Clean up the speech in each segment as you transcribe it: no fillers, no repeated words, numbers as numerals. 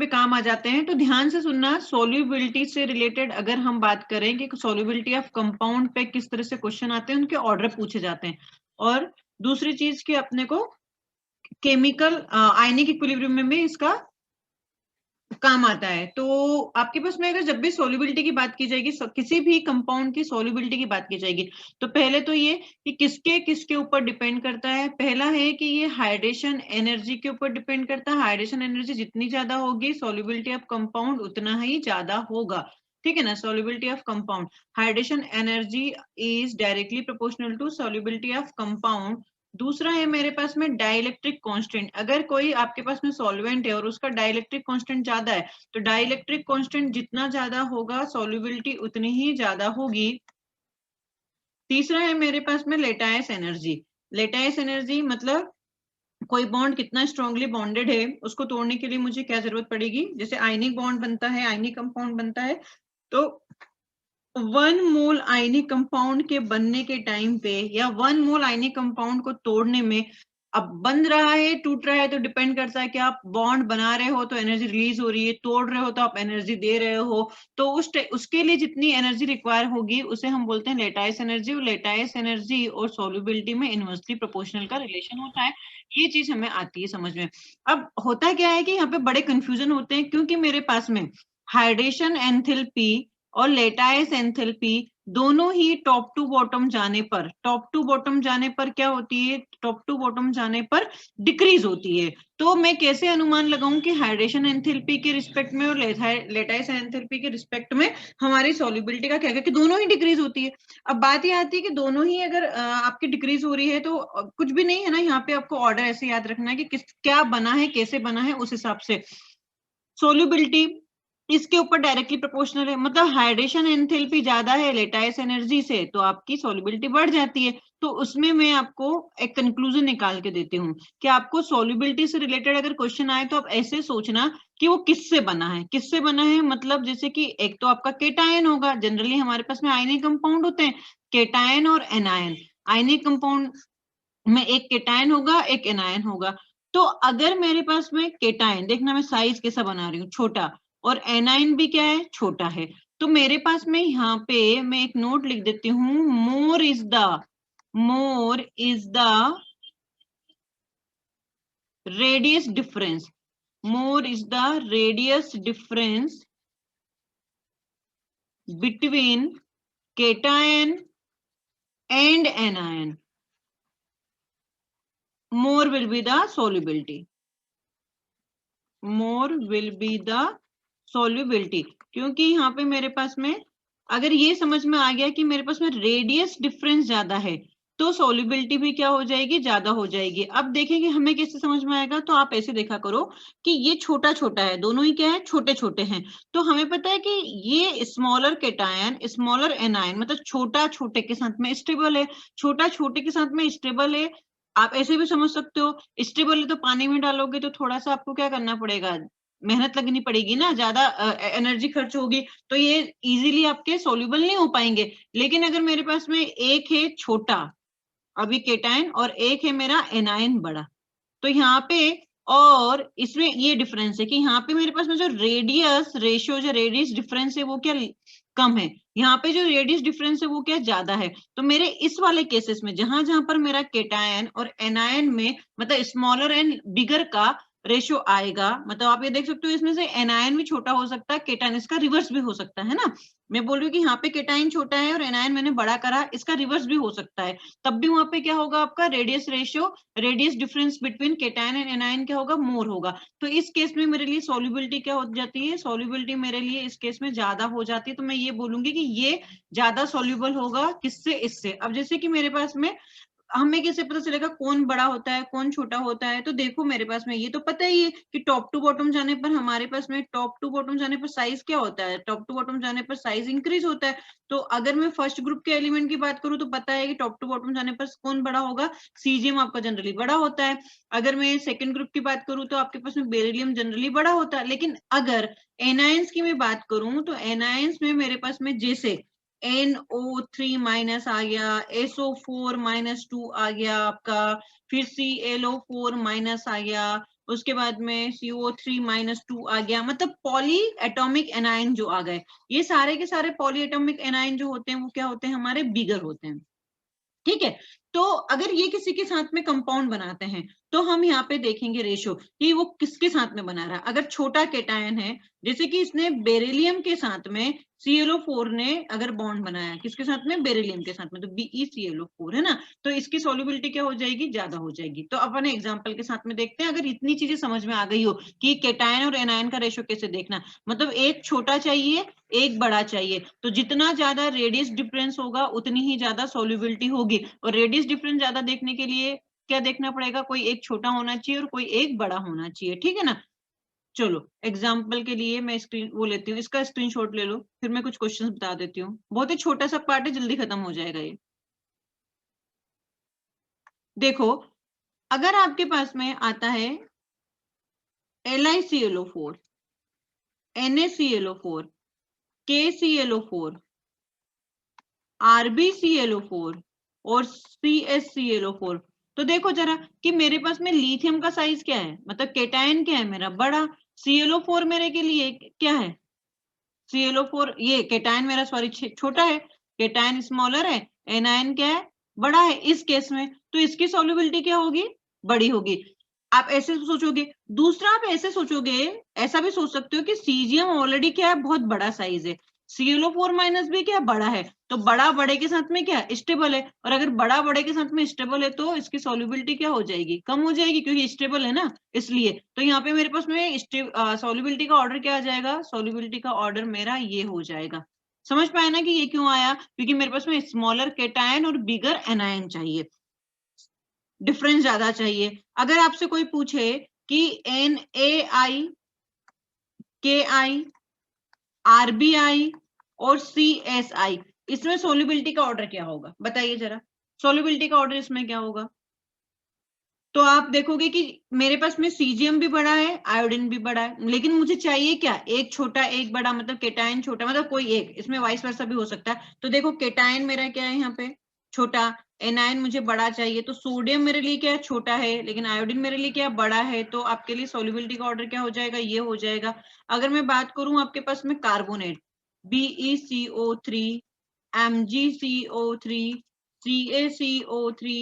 पे काम आ जाते हैं। तो ध्यान से सुनना, सॉल्युबिलिटी से रिलेटेड अगर हम बात करें कि सॉल्युबिलिटी ऑफ कंपाउंड पे किस तरह से क्वेश्चन आते हैं, उनके ऑर्डर पूछे जाते हैं। और दूसरी चीज कि अपने को केमिकल आयनिक इक्विलिब्रियम में इसका काम आता है। तो आपके पास में अगर जब भी सॉल्युबिलिटी की बात की जाएगी, किसी भी कंपाउंड की सॉल्युबिलिटी की बात की जाएगी, तो पहले तो ये कि किसके किसके ऊपर डिपेंड करता है। पहला है कि ये हाइड्रेशन एनर्जी के ऊपर डिपेंड करता है। हाइड्रेशन एनर्जी जितनी ज्यादा होगी, सॉल्युबिलिटी ऑफ कंपाउंड उतना ही ज्यादा होगा, ठीक है ना। Solubility of compound, hydration energy is directly proportional to solubility of compound. दूसरा है मेरे पास में डाइलेक्ट्रिक कांस्टेंट। अगर कोई आपके पास में सॉल्वेंट है और उसका डाइलेक्ट्रिक कांस्टेंट ज्यादा है, तो डाइलेक्ट्रिक कांस्टेंट जितना ज्यादा होगा, सॉल्युबिलिटी उतनी ही ज्यादा होगी। तीसरा है मेरे पास में लेटाइस एनर्जी। लेटाइस एनर्जी मतलब कोई बॉन्ड कितना स्ट्रांगली बॉन्डेड है, उसको तोड़ने के लिए मुझे क्या जरूरत पड़ेगी। जैसे आयनिक बॉन्ड बनता है, आयनिक कंपाउंड बनता है, तो 1 मोल आयनिक कंपाउंड के बनने के टाइम पे या 1 मोल आयनिक कंपाउंड को तोड़ने में, अब बन रहा है टूट रहा है तो डिपेंड करता है कि आप बॉन्ड बना रहे हो तो एनर्जी रिलीज हो रही है, तोड़ रहे हो तो आप एनर्जी दे रहे हो। तो उसके लिए जितनी एनर्जी रिक्वायर होगी उसे हम बोलते हैं लेटाइस एनर्जी। और लेटाइस एनर्जी और सॉल्युबिलिटी में इनवर्सली प्रोपोर्शनल का रिलेशन होता है। ये चीज हमें आती है समझ में। अब होता क्या है कि यहाँ पे बड़े कंफ्यूजन होते हैं, क्योंकि मेरे पास में हाइड्रेशन एंथैल्पी और लेटाइस एंथैल्पी दोनों ही टॉप टू बॉटम जाने पर, टॉप टू बॉटम जाने पर क्या होती है, टॉप टू बॉटम जाने पर डिक्रीज होती है। तो मैं कैसे अनुमान लगाऊं कि हाइड्रेशन एंथैल्पी के रिस्पेक्ट में और लेटाइस एंथैल्पी के रिस्पेक्ट में हमारी सॉल्युबिलिटी का क्या, कि दोनों ही डिक्रीज होती है। अब बात ये आती है कि दोनों ही अगर आपकी डिक्रीज हो रही है तो कुछ भी नहीं है ना, यहाँ पे आपको ऑर्डर ऐसे याद रखना है कि किस क्या बना है, कैसे बना है, उस हिसाब से सॉल्युबिलिटी इसके ऊपर डायरेक्टली प्रोपोर्शनल है। मतलब हाइड्रेशन एंथैल्पी ज्यादा है लेटाइस एनर्जी से, तो आपकी सॉल्युबिलिटी बढ़ जाती है। तो उसमें मैं आपको एक कंक्लूजन निकाल के देती हूँ कि आपको सॉल्युबिलिटी से रिलेटेड अगर क्वेश्चन आए तो आप ऐसे सोचना कि वो किससे बना है। किससे बना है मतलब जैसे कि एक तो आपका केटायन होगा, जनरली हमारे पास में आयनिक कंपाउंड होते हैं, केटायन और एनायन। आयनिक कंपाउंड में एक केटायन होगा, एक एनायन होगा। तो अगर मेरे पास में केटायन, देखना मैं साइज कैसा बना रही हूँ, छोटा, और एनायन भी क्या है, छोटा है, तो मेरे पास में यहाँ पे मैं एक नोट लिख देती हूँ, more is the radius difference, more is the radius difference between cation and anion, more will be the solubility, more will be the solubility। क्योंकि यहाँ पे मेरे पास में अगर ये समझ में आ गया कि मेरे पास में रेडियस डिफरेंस ज्यादा है, तो सॉल्युबिलिटी भी क्या हो जाएगी, ज्यादा हो जाएगी। अब देखेंगे हमें कैसे समझ में आएगा, तो आप ऐसे देखा करो कि ये छोटा छोटा है, दोनों ही क्या है, छोटे छोटे हैं। तो हमें पता है कि ये स्मॉलर केटायन, स्मॉलर एनायन, मतलब छोटा छोटे के साथ में स्टेबल है, छोटा छोटे के साथ में स्टेबल है। आप ऐसे भी समझ सकते हो, स्टेबल है तो पानी में डालोगे तो थोड़ा सा आपको क्या करना पड़ेगा, मेहनत लगनी पड़ेगी ना, ज्यादा एनर्जी खर्च होगी, तो ये इजीली आपके सॉल्युबल नहीं हो पाएंगे। लेकिन अगर मेरे पास में एक है छोटा अभी केटायन और एक है मेरा एनायन बड़ा, तो यहाँ पे और इसमें ये डिफरेंस है कि यहाँ पे मेरे पास में जो रेडियस रेशियो, जो रेडियस डिफरेंस है वो क्या कम है, यहाँ पे जो रेडियस डिफरेंस है वो क्या ज्यादा है। तो मेरे इस वाले केसेस में जहां जहां पर मेरा केटायन और एनायन में मतलब स्मॉलर एंड बिगर का रेशियो आएगा, मतलब आप ये देख सकते हो इसमें से एनायन भी छोटा हो सकता है, केटायन इसका रिवर्स भी हो सकता है ना। मैं बोल रही हूँ कि यहाँ पे केटायन छोटा है और एनायन मैंने बड़ा करा, इसका रिवर्स भी हो सकता है, तब भी वहां पे क्या होगा, आपका radius ratio, radius difference between cation and anion क्या होगा, मोर होगा। तो इस केस में मेरे लिए सॉल्युबिलिटी क्या हो जाती है, सॉल्युबिलिटी मेरे लिए इस केस में ज्यादा हो जाती है। तो मैं ये बोलूंगी कि ये ज्यादा सॉल्युबल होगा किससे, इससे। अब जैसे कि मेरे पास में हमें कैसे पता चलेगा कौन बड़ा होता है कौन छोटा होता है, तो देखो मेरे पास में ये तो पता ही है कि टॉप टू बॉटम जाने पर हमारे पास में टॉप टू बॉटम जाने पर साइज क्या होता है, टॉप टू बॉटम जाने पर साइज इंक्रीज होता है। तो अगर मैं फर्स्ट ग्रुप के एलिमेंट की बात करूं तो पता है कि टॉप टू बॉटम जाने पर कौन बड़ा होगा, सीजियम आपका जनरली बड़ा होता है। अगर मैं सेकंड ग्रुप की बात करूं तो आपके पास में बेरिलियम जनरली बड़ा होता है। लेकिन अगर एनायंस की मैं बात करूं तो एनायंस में मेरे पास में जैसे NO3 माइनस आ गया, SO4 -2 आ गया आपका, फिर ClO4 माइनस आ गया, उसके बाद में CO3 -2 आ गया, मतलब पॉली एटॉमिक एनायन जो आ गए, ये सारे के सारे पॉली एटॉमिक एनायन जो होते हैं वो क्या होते हैं, हमारे बिगर होते हैं। ठीक है, तो अगर ये किसी के साथ में कंपाउंड बनाते हैं तो हम यहाँ पे देखेंगे रेशो कि वो किसके साथ में बना रहा है। अगर छोटा केटायन है, जैसे कि इसने बेरिलियम के साथ में ClO4 ने अगर बॉन्ड बनाया, किसके साथ में, बेरिलियम के साथ में, तो BeClO4 है ना, तो इसकी सॉल्युबिलिटी क्या हो जाएगी, ज्यादा हो जाएगी। तो अपन एग्जांपल के साथ में देखते हैं। अगर इतनी चीजें समझ में आ गई हो कि केटायन और एनायन का रेशो कैसे देखना, मतलब एक छोटा चाहिए एक बड़ा चाहिए, तो जितना ज्यादा रेडियस डिफरेंस होगा उतनी ही ज्यादा सॉल्युबिलिटी होगी। और रेडियस डिफरेंस ज्यादा देखने के लिए क्या देखना पड़ेगा, कोई एक छोटा होना चाहिए और कोई एक बड़ा होना चाहिए। ठीक है ना। चलो एग्जाम्पल के लिए मैं स्क्रीन वो लेती हूँ, इसका स्क्रीनशॉट ले लो, फिर मैं कुछ क्वेश्चंस बता देती हूँ। बहुत ही छोटा सा पार्ट है, जल्दी खत्म हो जाएगा ये। देखो, अगर आपके पास में आता है LiClO4, NaClO4, KClO4, RbClO4 और CsClO4, तो देखो जरा कि मेरे पास में लिथियम का साइज क्या है, मतलब केटायन क्या है मेरा, बड़ा। ClO4 मेरे के लिए क्या है, ClO4 ये केटायन मेरा सॉरी छोटा है, केटायन स्मॉलर है, एनायन क्या है, बड़ा है इस केस में, तो इसकी सॉल्युबिलिटी क्या होगी, बड़ी होगी। आप ऐसे सोचोगे। दूसरा आप ऐसे सोचोगे, ऐसा भी सोच सकते हो कि सीजियम ऑलरेडी क्या है, बहुत बड़ा साइज है, ClO4- भी क्या बड़ा है, तो बड़ा बड़े के साथ में क्या स्टेबल है, और अगर बड़ा बड़े के साथ में स्टेबल है तो इसकी सॉल्युबिलिटी क्या हो जाएगी, कम हो जाएगी, क्योंकि स्टेबल है ना, इसलिए। तो यहाँ पे मेरे पास में सॉल्युबिलिटी का ऑर्डर क्या आ जाएगा, सॉल्युबिलिटी का ऑर्डर मेरा ये हो जाएगा। समझ पाए ना कि ये क्यों आया, क्योंकि मेरे पास में स्मॉलर केटायन और बिगर एनायन चाहिए, डिफरेंस ज्यादा चाहिए। अगर आपसे कोई पूछे कि NaI, KI, RbI और CSI, इसमें सोल्युबिलिटी का ऑर्डर क्या होगा, बताइए जरा। सोल्युबिलिटी का ऑर्डर इसमें क्या होगा, तो आप देखोगे कि मेरे पास में सीजियम भी बड़ा है, आयोडीन भी बड़ा है, लेकिन मुझे चाहिए क्या, एक छोटा एक बड़ा, मतलब केटायन छोटा, मतलब कोई एक, इसमें वाइस वर्सा भी हो सकता है। तो देखो केटायन मेरा क्या है यहाँ पे, छोटा, एनायन मुझे बड़ा चाहिए, तो सोडियम मेरे लिए क्या है, छोटा है, लेकिन आयोडीन मेरे लिए क्या बड़ा है, तो आपके लिए सॉल्युबिलिटी का ऑर्डर क्या हो जाएगा, ये हो जाएगा। अगर मैं बात करूं आपके पास में carbonate, BeCO3, MgCO3, CaCO3,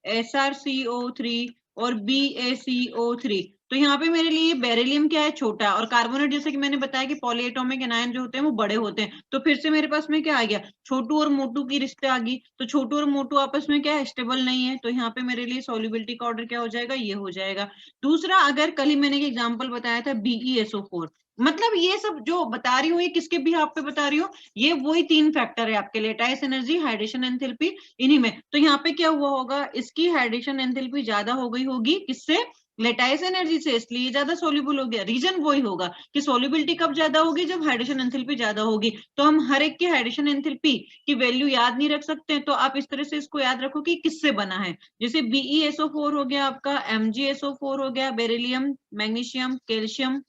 SrCO3 और BaCO3, तो यहाँ पे मेरे लिए बेरिलियम क्या है, छोटा, और कार्बोनेट जैसे कि मैंने बताया कि पॉलीएटॉमिक एनायन जो होते हैं वो बड़े होते हैं, तो फिर से मेरे पास में क्या आ गया, छोटू और मोटू की रिश्ते आ गई, तो छोटू और मोटू आपस में क्या है, स्टेबल नहीं है, तो यहाँ पे मेरे लिए सॉल्युबिलिटी का ऑर्डर क्या हो जाएगा, ये हो जाएगा। दूसरा, अगर कल ही मैंने एक एग्जाम्पल बताया था BeSO4, मतलब ये सब जो बता रही हूँ ये किसके भी आप पे बता रही हूँ, ये वही तीन फैक्टर है आपके लिए, टाइस एनर्जी, हाइड्रेशन एंथैल्पी, इन्हीं में। तो यहाँ पे क्या हुआ होगा, इसकी हाइड्रेशन एंथैल्पी ज्यादा हो गई होगी, किससे, लेटाइस एनर्जी से, इसलिए ज्यादा सोल्यूबल हो गया। रीजन वही होगा कि सोल्यूबिलिटी कब ज्यादा होगी, जब हाइड्रेशन एंथैल्पी ज्यादा होगी। तो हम हर एक की हाइड्रेशन एंथैल्पी की वैल्यू याद नहीं रख सकते, तो आप इस तरह से इसको याद रखो कि किससे बना है। जैसे BeSO4 हो गया आपका, MgSO4 हो गया, बेरिलियम, मैग्नीशियम, कैल्शियम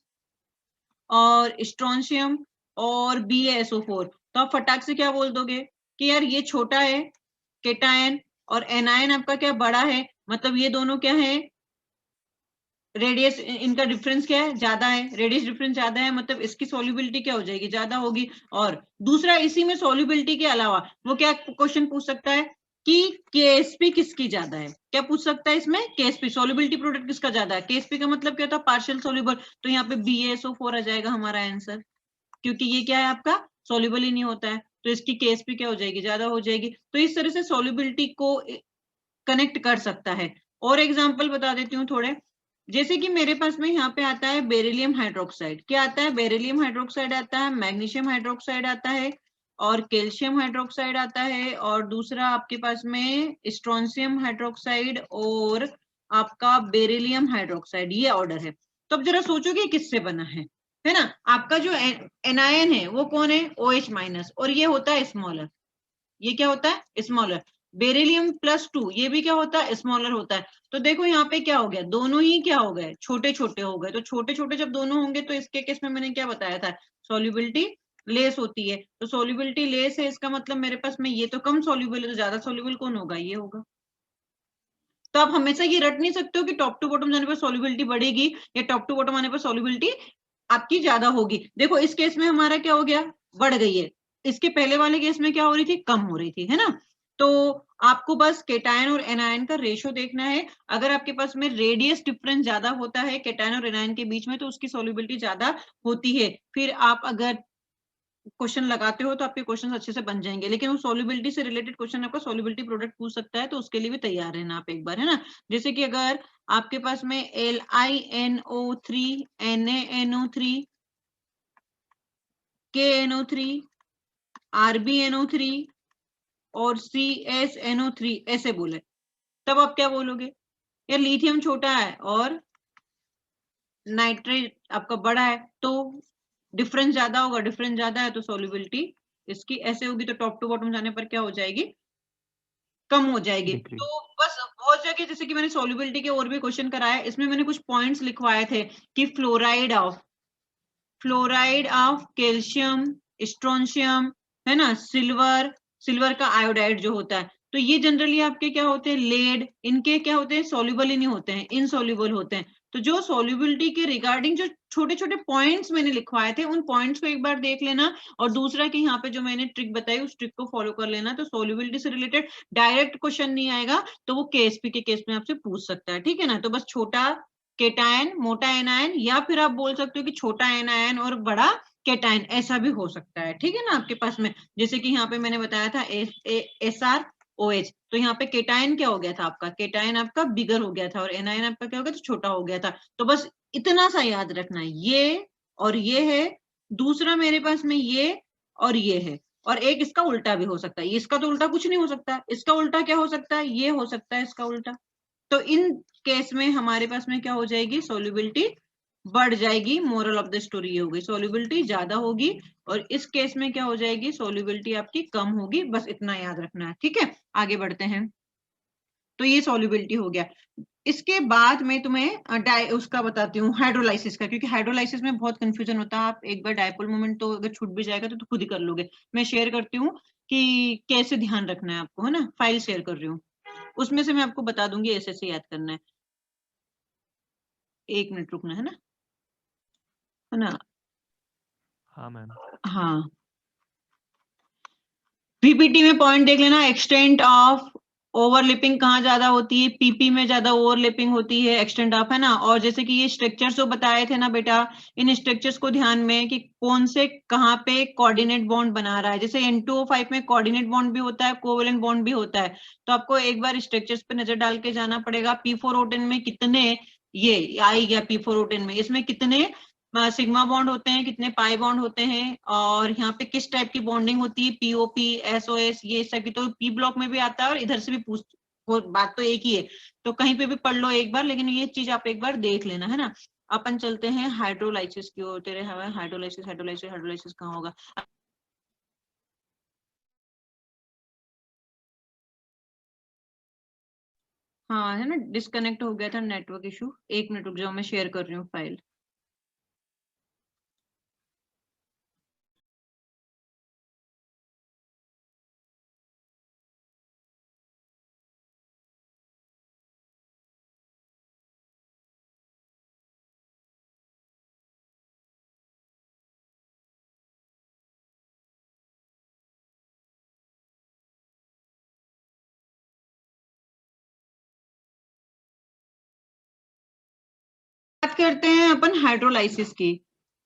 और स्ट्रोंशियम और BaSO4, तो आप फटाक से क्या बोल दोगे कि यार ये छोटा है केटायन, और एनायन आपका क्या बड़ा है, मतलब ये दोनों क्या है, रेडियस इनका डिफरेंस क्या है, ज्यादा है, रेडियस डिफरेंस ज्यादा है, मतलब इसकी सॉल्युबिलिटी क्या हो जाएगी, ज्यादा होगी। और दूसरा, इसी में सॉल्युबिलिटी के अलावा वो क्या क्वेश्चन पूछ सकता है कि KSP किसकी ज्यादा है, क्या पूछ सकता है इसमें, KSP सॉल्युबिलिटी प्रोडक्ट किसका ज्यादा है, KSP का मतलब क्या होता है, पार्शियल सॉल्युबल, तो यहाँ पे BaSO4 आ जाएगा हमारा आंसर, क्योंकि ये क्या है आपका, सॉल्युबल ही नहीं होता है, तो इसकी KSP क्या हो जाएगी, ज्यादा हो जाएगी। तो इस तरह से सॉल्युबिलिटी को कनेक्ट कर सकता है। और एग्जांपल बता देती हूँ थोड़े, जैसे कि मेरे पास में यहाँ पे आता है बेरिलियम हाइड्रोक्साइड, क्या आता है, बेरिलियम हाइड्रोक्साइड आता है, मैग्नीशियम हाइड्रोक्साइड आता है, और कैल्शियम हाइड्रोक्साइड आता है, और दूसरा आपके पास में स्ट्रोंशियम हाइड्रोक्साइड और आपका बेरिलियम हाइड्रोक्साइड, ये ऑर्डर है। तो अब जरा सोचोगे किससे बना है ना। आपका जो एनायन है वो कौन है, OH-, और ये होता है स्मॉलर, ये क्या होता है, स्मॉलर। बेरिलियम+2 ये भी क्या होता है, स्मॉलर होता है। तो देखो यहाँ पे क्या हो गया, दोनों ही क्या हो गए, छोटे छोटे हो गए, तो छोटे छोटे जब दोनों होंगे तो इसके केस में मैंने क्या बताया था, सॉल्युबिलिटी लेस होती है, तो सॉल्युबिलिटी लेस है, इसका मतलब मेरे पास में ये तो कम सॉल्युबल है, तो ज्यादा सॉल्युबल कौन होगा, ये होगा। तो आप हमेशा ये रट नहीं सकते हो कि टॉप टू बॉटम जाने पर सॉल्युबिलिटी बढ़ेगी या टॉप टू बॉटम आने पर सॉल्युबिलिटी आपकी ज्यादा होगी। देखो इस केस में हमारा क्या हो गया, बढ़ गई है। इसके पहले वाले केस में क्या हो रही थी, कम हो रही थी, है ना। तो आपको बस केटायन और एनायन का रेशियो देखना है। अगर आपके पास में रेडियस डिफरेंस ज्यादा होता है केटायन और एनायन के बीच में तो उसकी सॉल्युबिलिटी ज्यादा होती है। फिर आप अगर क्वेश्चन लगाते हो तो आपके क्वेश्चन अच्छे से बन जाएंगे। लेकिन वो सॉल्युबिलिटी से रिलेटेड क्वेश्चन आपका सॉल्युबिलिटी प्रोडक्ट पूछ सकता है, तो उसके लिए भी तैयार रहना आप एक बार, है ना। जैसे कि अगर आपके पास में LiNO3 NaNO3 KNO3 RbNO3 और CsNO3 ऐसे बोले, तब आप क्या बोलोगे, यार लिथियम छोटा है और नाइट्रेट आपका बड़ा है, तो डिफरेंस ज्यादा होगा, डिफरेंस ज्यादा है तो सॉल्युबिलिटी इसकी ऐसे होगी, तो टॉप टू बॉटम जाने पर क्या हो जाएगी, कम हो जाएगी। डिक्रीज। तो बस बहुत जगह जैसे कि मैंने सॉल्युबिलिटी के और भी क्वेश्चन कराया, इसमें मैंने कुछ पॉइंट्स लिखवाए थे कि फ्लोराइड ऑफ कैल्शियम, स्ट्रोंशियम, है ना, सिल्वर का आयोडाइड जो होता है, तो ये जनरली आपके क्या होते हैं, लेड, इनके क्या होते हैं, सॉल्युबल ही नहीं होते हैं, इनसॉल्युबल होते हैं। तो जो सॉल्युबिलिटी के रिगार्डिंग जो छोटे छोटे पॉइंट्स मैंने लिखवाए थे, उन पॉइंट्स को एक बार देख लेना। और दूसरा कि यहाँ पे जो मैंने ट्रिक बताई उस ट्रिक को फॉलो कर लेना, तो सॉल्युबिलिटी से रिलेटेड डायरेक्ट क्वेश्चन नहीं आएगा, तो वो केएसपी के केस में आपसे पूछ सकता है, ठीक है ना। तो बस छोटा केटायन, मोटा एनायन, या फिर आप बोल सकते हो कि छोटा एनायन और बड़ा केटायन, ऐसा भी हो सकता है, ठीक है ना आपके पास में। जैसे कि यहाँ पे मैंने बताया था SrOH, तो यहाँ पे केटायन क्या हो गया था आपका, केटायन आपका बिगर हो गया था और एनायन आपका क्या हो गया था, छोटा हो गया था। तो बस इतना सा याद रखना है, ये और ये है, दूसरा मेरे पास में ये और ये है, और एक इसका उल्टा भी हो सकता है। इसका तो उल्टा कुछ नहीं हो सकता, इसका उल्टा क्या हो सकता है, ये हो सकता है इसका उल्टा। तो इन केस में हमारे पास में क्या हो जाएगी, सॉल्युबिलिटी बढ़ जाएगी। मोरल ऑफ द स्टोरी ये होगी, सॉल्युबिलिटी ज्यादा होगी, और इस केस में क्या हो जाएगी, सॉल्युबिलिटी आपकी कम होगी। बस इतना याद रखना है, ठीक है। आगे बढ़ते हैं। तो ये सॉल्युबिलिटी हो गया। इसके बाद मैं तुम्हें उसका बताती हूँ, हाइड्रोलाइसिस का, क्योंकि हाइड्रोलाइसिस में बहुत कंफ्यूजन होता है। आप एक बार डायपोल मोमेंट तो अगर छूट भी जाएगा तो खुद ही कर लोगे। मैं शेयर करती हूँ कि कैसे ध्यान रखना है आपको, है ना, फाइल शेयर कर रही हूँ, उसमें से मैं आपको बता दूंगी ऐसे ऐसे याद करना है। 1 मिनट रुकना है ना। हाँ मैम। हाँ, पीपीटी में पॉइंट देख लेना, एक्सटेंट ऑफ ओवरलैपिंग कहाँ ज्यादा होती है, पीपी में ज्यादा ओवरलैपिंग होती है, एक्सटेंट ऑफ, है ना। और जैसे कि ये स्ट्रक्चर्स जो बताए थे ना बेटा, इन स्ट्रक्चर्स को ध्यान में कि कौन से कहाँ पे कोऑर्डिनेट बॉन्ड बना रहा है। जैसे N2O5 में कोऑर्डिनेट बॉन्ड भी होता है, कोवेलेंट बॉन्ड भी होता है। तो आपको एक बार स्ट्रक्चर्स पे नजर डाल के जाना पड़ेगा। P4O10 में कितने, ये आई गया P4O10 में, इसमें कितने सिग्मा बॉन्ड होते हैं, कितने पाई बॉन्ड होते हैं, और यहाँ पे किस टाइप की बॉन्डिंग होती है, पीओपी, एसओएस, ये सब की। तो पी ब्लॉक में भी आता है और इधर से भी पूछ, वो बात तो एक ही है, तो कहीं पे भी पढ़ लो एक बार, लेकिन ये चीज आप एक बार देख लेना, है ना। अपन चलते हैं हाइड्रोलाइसिस की ओर। तेरे हवा हाइड्रोलाइसिस हाइड्रोलाइसिस हाइड्रोलाइसिस कहाँ होगा। हाँ, है ना, डिस्कनेक्ट हो गया था, नेटवर्क इशू। 1 मिनट रुक जाओ, मैं शेयर कर रही हूँ फाइल। बात करते हैं अपन हाइड्रोलाइसिस की।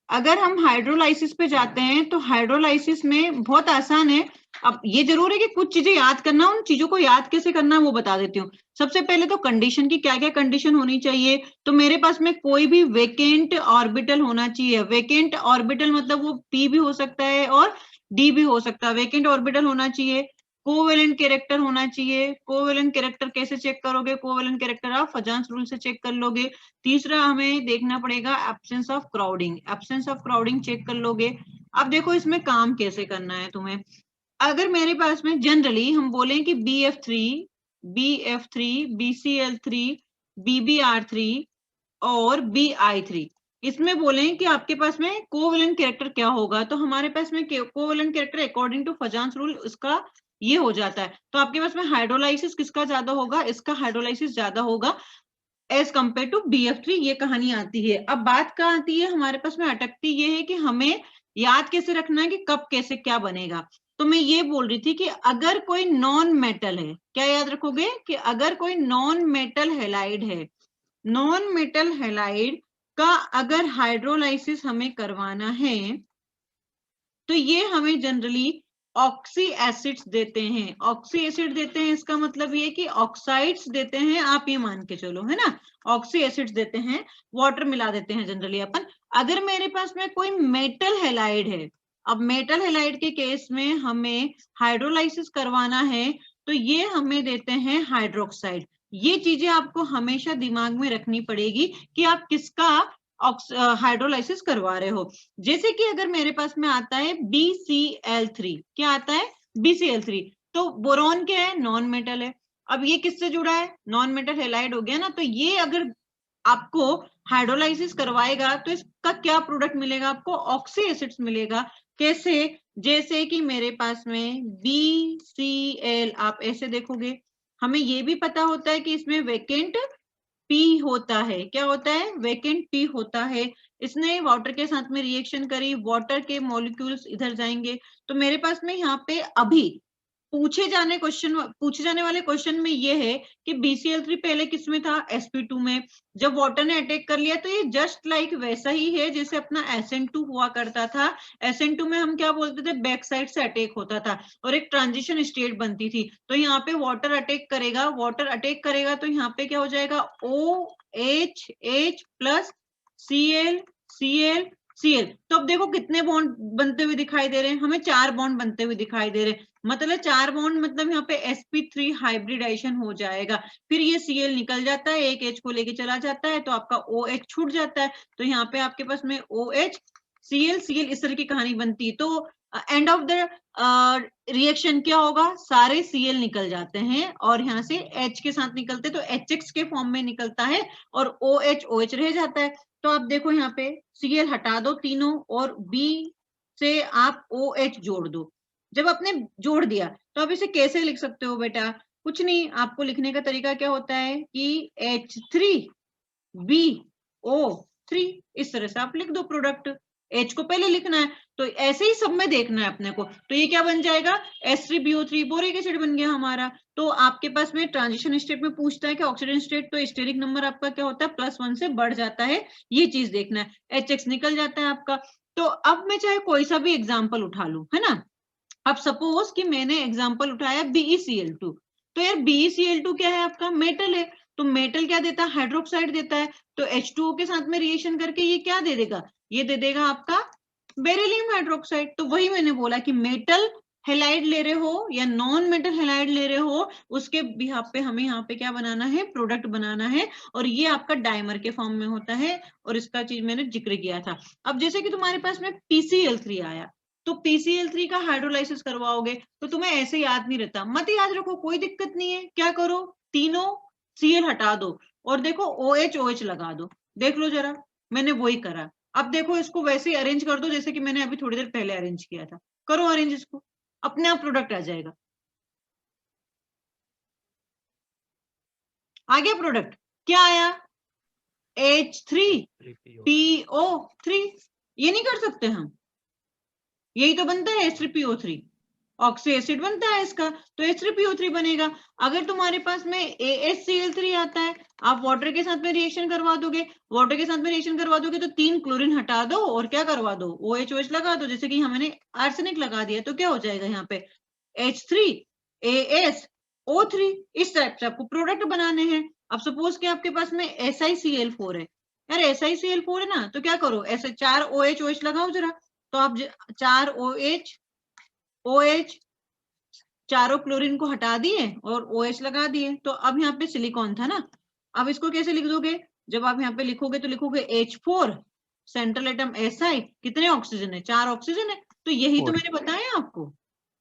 अगर हम हाइड्रोलाइसिस पे जाते हैं तो हाइड्रोलाइसिस में बहुत आसान है। अब ये जरूर है कि कुछ चीजें याद करना, उन चीजों को याद कैसे करना है वो बता देती हूँ। सबसे पहले तो कंडीशन की क्या क्या कंडीशन होनी चाहिए। तो मेरे पास में कोई भी वेकेंट ऑर्बिटल होना चाहिए। वेकेंट ऑर्बिटल मतलब वो p भी हो सकता है और d भी हो सकता है। वेकेंट ऑर्बिटल होना चाहिए, कोवेलेंट कैरेक्टर होना चाहिए। कोवेलेंट कैरेक्टर कैसे चेक करोगे, कोवेलेंट कैरेक्टर आप फजांस रूल से चेक कर लोगे। तीसरा हमें देखना पड़ेगा absence of crowding, absence of crowding check कर लोगे। अब देखो इसमें काम कैसे करना है तुम्हें। अगर मेरे पास में जनरली हम बोलें कि BF3 BCl3 BBr3 और BI3, इसमें बोलें कि आपके पास में कोवेलेंट कैरेक्टर क्या होगा, तो हमारे पास में covalent character according to Fajans rule इसका ये हो जाता है। तो आपके पास में हाइड्रोलाइसिस किसका ज्यादा होगा, इसका हाइड्रोलाइसिस ज्यादा होगा एज कंपेयर टू BF3, ये कहानी आती है। अब बात कहाँ आती है हमारे पास में अटकती ये है कि हमें याद कैसे रखना है कि कब कैसे क्या बनेगा। तो मैं ये बोल रही थी कि अगर कोई नॉन मेटल है, क्या याद रखोगे कि अगर कोई नॉन मेटल हैलाइड है, नॉन मेटल हैलाइड का अगर हाइड्रोलाइसिस हमें करवाना है तो ये हमें जनरली ऑक्सी एसिड्स देते हैं। ऑक्सी एसिड देते हैं इसका मतलब ये कि ऑक्साइड्स देते हैं, आप ये मान के चलो, है ना, ऑक्सी एसिड्स देते हैं, वाटर मिला देते हैं जनरली अपन। अगर मेरे पास में कोई मेटल हैलाइड है, अब मेटल हैलाइड के केस में हमें हाइड्रोलाइसिस करवाना है तो ये हमें देते हैं हाइड्रोक्साइड। ये चीजें आपको हमेशा दिमाग में रखनी पड़ेगी कि आप किसका हाइड्रोलाइसिस करवा रहे हो। जैसे कि अगर मेरे पास में आता है BCl3, क्या आता है BCl3, तो बोरॉन क्या है, नॉन मेटल है। अब ये किससे जुड़ा है, नॉन मेटल हैलाइड हो गया ना, तो ये अगर आपको हाइड्रोलाइसिस करवाएगा तो इसका क्या प्रोडक्ट मिलेगा, आपको ऑक्सी एसिड्स मिलेगा। कैसे, जैसे कि मेरे पास में BCl, आप ऐसे देखोगे, हमें ये भी पता होता है कि इसमें वेकेंट पी होता है, क्या होता है, वेकेंट पी होता है। इसने वाटर के साथ में रिएक्शन करी, वाटर के मॉलिक्यूल्स इधर जाएंगे। तो मेरे पास में यहाँ पे अभी पूछे जाने वाले क्वेश्चन में ये है कि BCl3 पहले किस में था, sp2 में। जब वाटर ने अटैक कर लिया तो ये जस्ट लाइक वैसा ही है जैसे अपना SN2 हुआ करता था। SN2 में हम क्या बोलते थे, बैक साइड से अटैक होता था और एक ट्रांजिशन स्टेट बनती थी। तो यहाँ पे वाटर अटैक करेगा, तो यहाँ पे क्या हो जाएगा, OH प्लस Cl तो अब देखो कितने बॉन्ड बनते हुए दिखाई दे रहे हैं, हमें 4 बॉन्ड बनते हुए दिखाई दे रहे हैं। मतलब 4 बॉन्ड मतलब यहाँ पे sp3 हाइब्रिडाइजेशन हो जाएगा। फिर ये Cl निकल जाता है, एक H को लेके चला जाता है तो आपका OH छूट जाता है। तो यहाँ पे आपके पास में OH Cl इस तरह की कहानी बनती है। तो एंड ऑफ द रिएक्शन क्या होगा, सारे Cl निकल जाते हैं और यहाँ से H के साथ निकलते तो HX के फॉर्म में निकलता है और OH रह जाता है। तो आप देखो यहाँ पे Cl हटा दो तीनों और B से आप OH जोड़ दो। जब आपने जोड़ दिया तो आप इसे कैसे लिख सकते हो बेटा, कुछ नहीं, आपको लिखने का तरीका क्या होता है कि H3BO3, इस तरह से आप लिख दो प्रोडक्ट। H को पहले लिखना है तो ऐसे ही सब में देखना है अपने को। तो ये क्या बन जाएगा, H3BO3 बोरिक एसिड बन गया हमारा। तो आपके पास में ट्रांजिशन स्टेट में पूछता है कि ऑक्सीडेंट स्टेट, तो स्टेरिक नंबर आपका क्या होता है, +1 से बढ़ जाता है, ये चीज देखना है। HX निकल जाता है आपका। तो अब मैं चाहे कोई सा भी एग्जाम्पल उठा लू, है ना। अब सपोज कि मैंने एग्जाम्पल उठाया BeCl2, तो यार BeCl2 क्या है, आपका मेटल है। तो मेटल क्या देता है, हाइड्रोक्साइड देता है। तो H2O के साथ में रिएक्शन करके ये क्या दे देगा, ये दे देगा आपका बेरिलियम हाइड्रोक्साइड। तो वही मैंने बोला कि मेटल हेलाइड ले रहे हो या नॉन मेटल हेलाइड ले रहे हो, उसके बिहाफ पे हमें यहाँ पे क्या बनाना है, प्रोडक्ट बनाना है। और ये आपका डाइमर के फॉर्म में होता है और इसका चीज मैंने जिक्र किया था। अब जैसे कि तुम्हारे पास में PCl3 आया, तो PCl3 का हाइड्रोलाइसिस करवाओगे तो तुम्हें ऐसे याद नहीं रहता, मत याद रखो, कोई दिक्कत नहीं है। क्या करो, तीनों Cl हटा दो और देखो OH लगा दो। देख लो जरा, मैंने वही करा। अब देखो इसको वैसे ही अरेंज कर दो जैसे कि मैंने अभी थोड़ी देर पहले अरेंज किया था। करो अरेंज इसको, अपने आप प्रोडक्ट आ जाएगा। आ गया प्रोडक्ट, क्या आया, H3PO3। ये नहीं कर सकते हम, यही तो बनता है H3PO3, ऑक्सी एसिड बनता है इसका, तो H3PO3 बनेगा। अगर तुम्हारे पास में ASCl3 आता है, आप वाटर के साथ में रिएक्शन करवा दोगे, तो 3 क्लोरीन हटा दो और क्या करवा दो, OH लगा दो। जैसे कि हमने आर्सेनिक लगा दिया तो क्या हो जाएगा यहाँ पे H3AsO3। इस टाइप से आपको प्रोडक्ट बनाने हैं। अब सपोज कि आपके पास में SiCl4 है, यार SiCl4 है ना, तो क्या करो, ऐसे 4 OH लगाओ जरा। तो आप 4 OH चारों क्लोरीन को हटा दिए और OH लगा दिए। तो अब यहाँ पे सिलिकॉन था ना, अब इसको कैसे लिख दोगे, जब आप यहाँ पे लिखोगे तो लिखोगे H4 सेंट्रल एटम Si, कितने ऑक्सीजन है, 4 ऑक्सीजन है। तो यही तो मैंने बताया आपको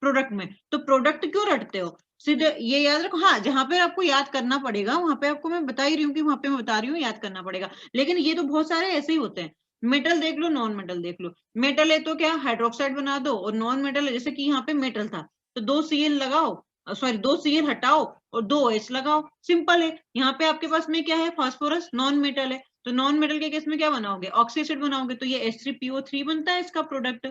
प्रोडक्ट में। तो प्रोडक्ट क्यों रटते हो, सीधे ये याद रखो। हाँ, जहां पे आपको याद करना पड़ेगा वहां पे आपको मैं बता ही रही हूँ कि वहां पे मैं बता रही हूँ याद करना पड़ेगा। लेकिन ये तो बहुत सारे ऐसे ही होते हैं, मेटल देख लो, नॉन मेटल देख लो। मेटल है तो क्या हाइड्रोक्साइड बना दो, और नॉन मेटल है जैसे कि यहाँ पे मेटल था तो 2 Cl लगाओ, सॉरी 2 Cl हटाओ और 2 OH लगाओ, सिंपल है। यहाँ पे आपके पास में क्या है, फास्फोरस नॉन मेटल है, तो नॉन मेटल के केस में क्या बनाओगे, ऑक्सी एसिड बनाओगे, तो ये H3PO3 बनता है इसका प्रोडक्ट।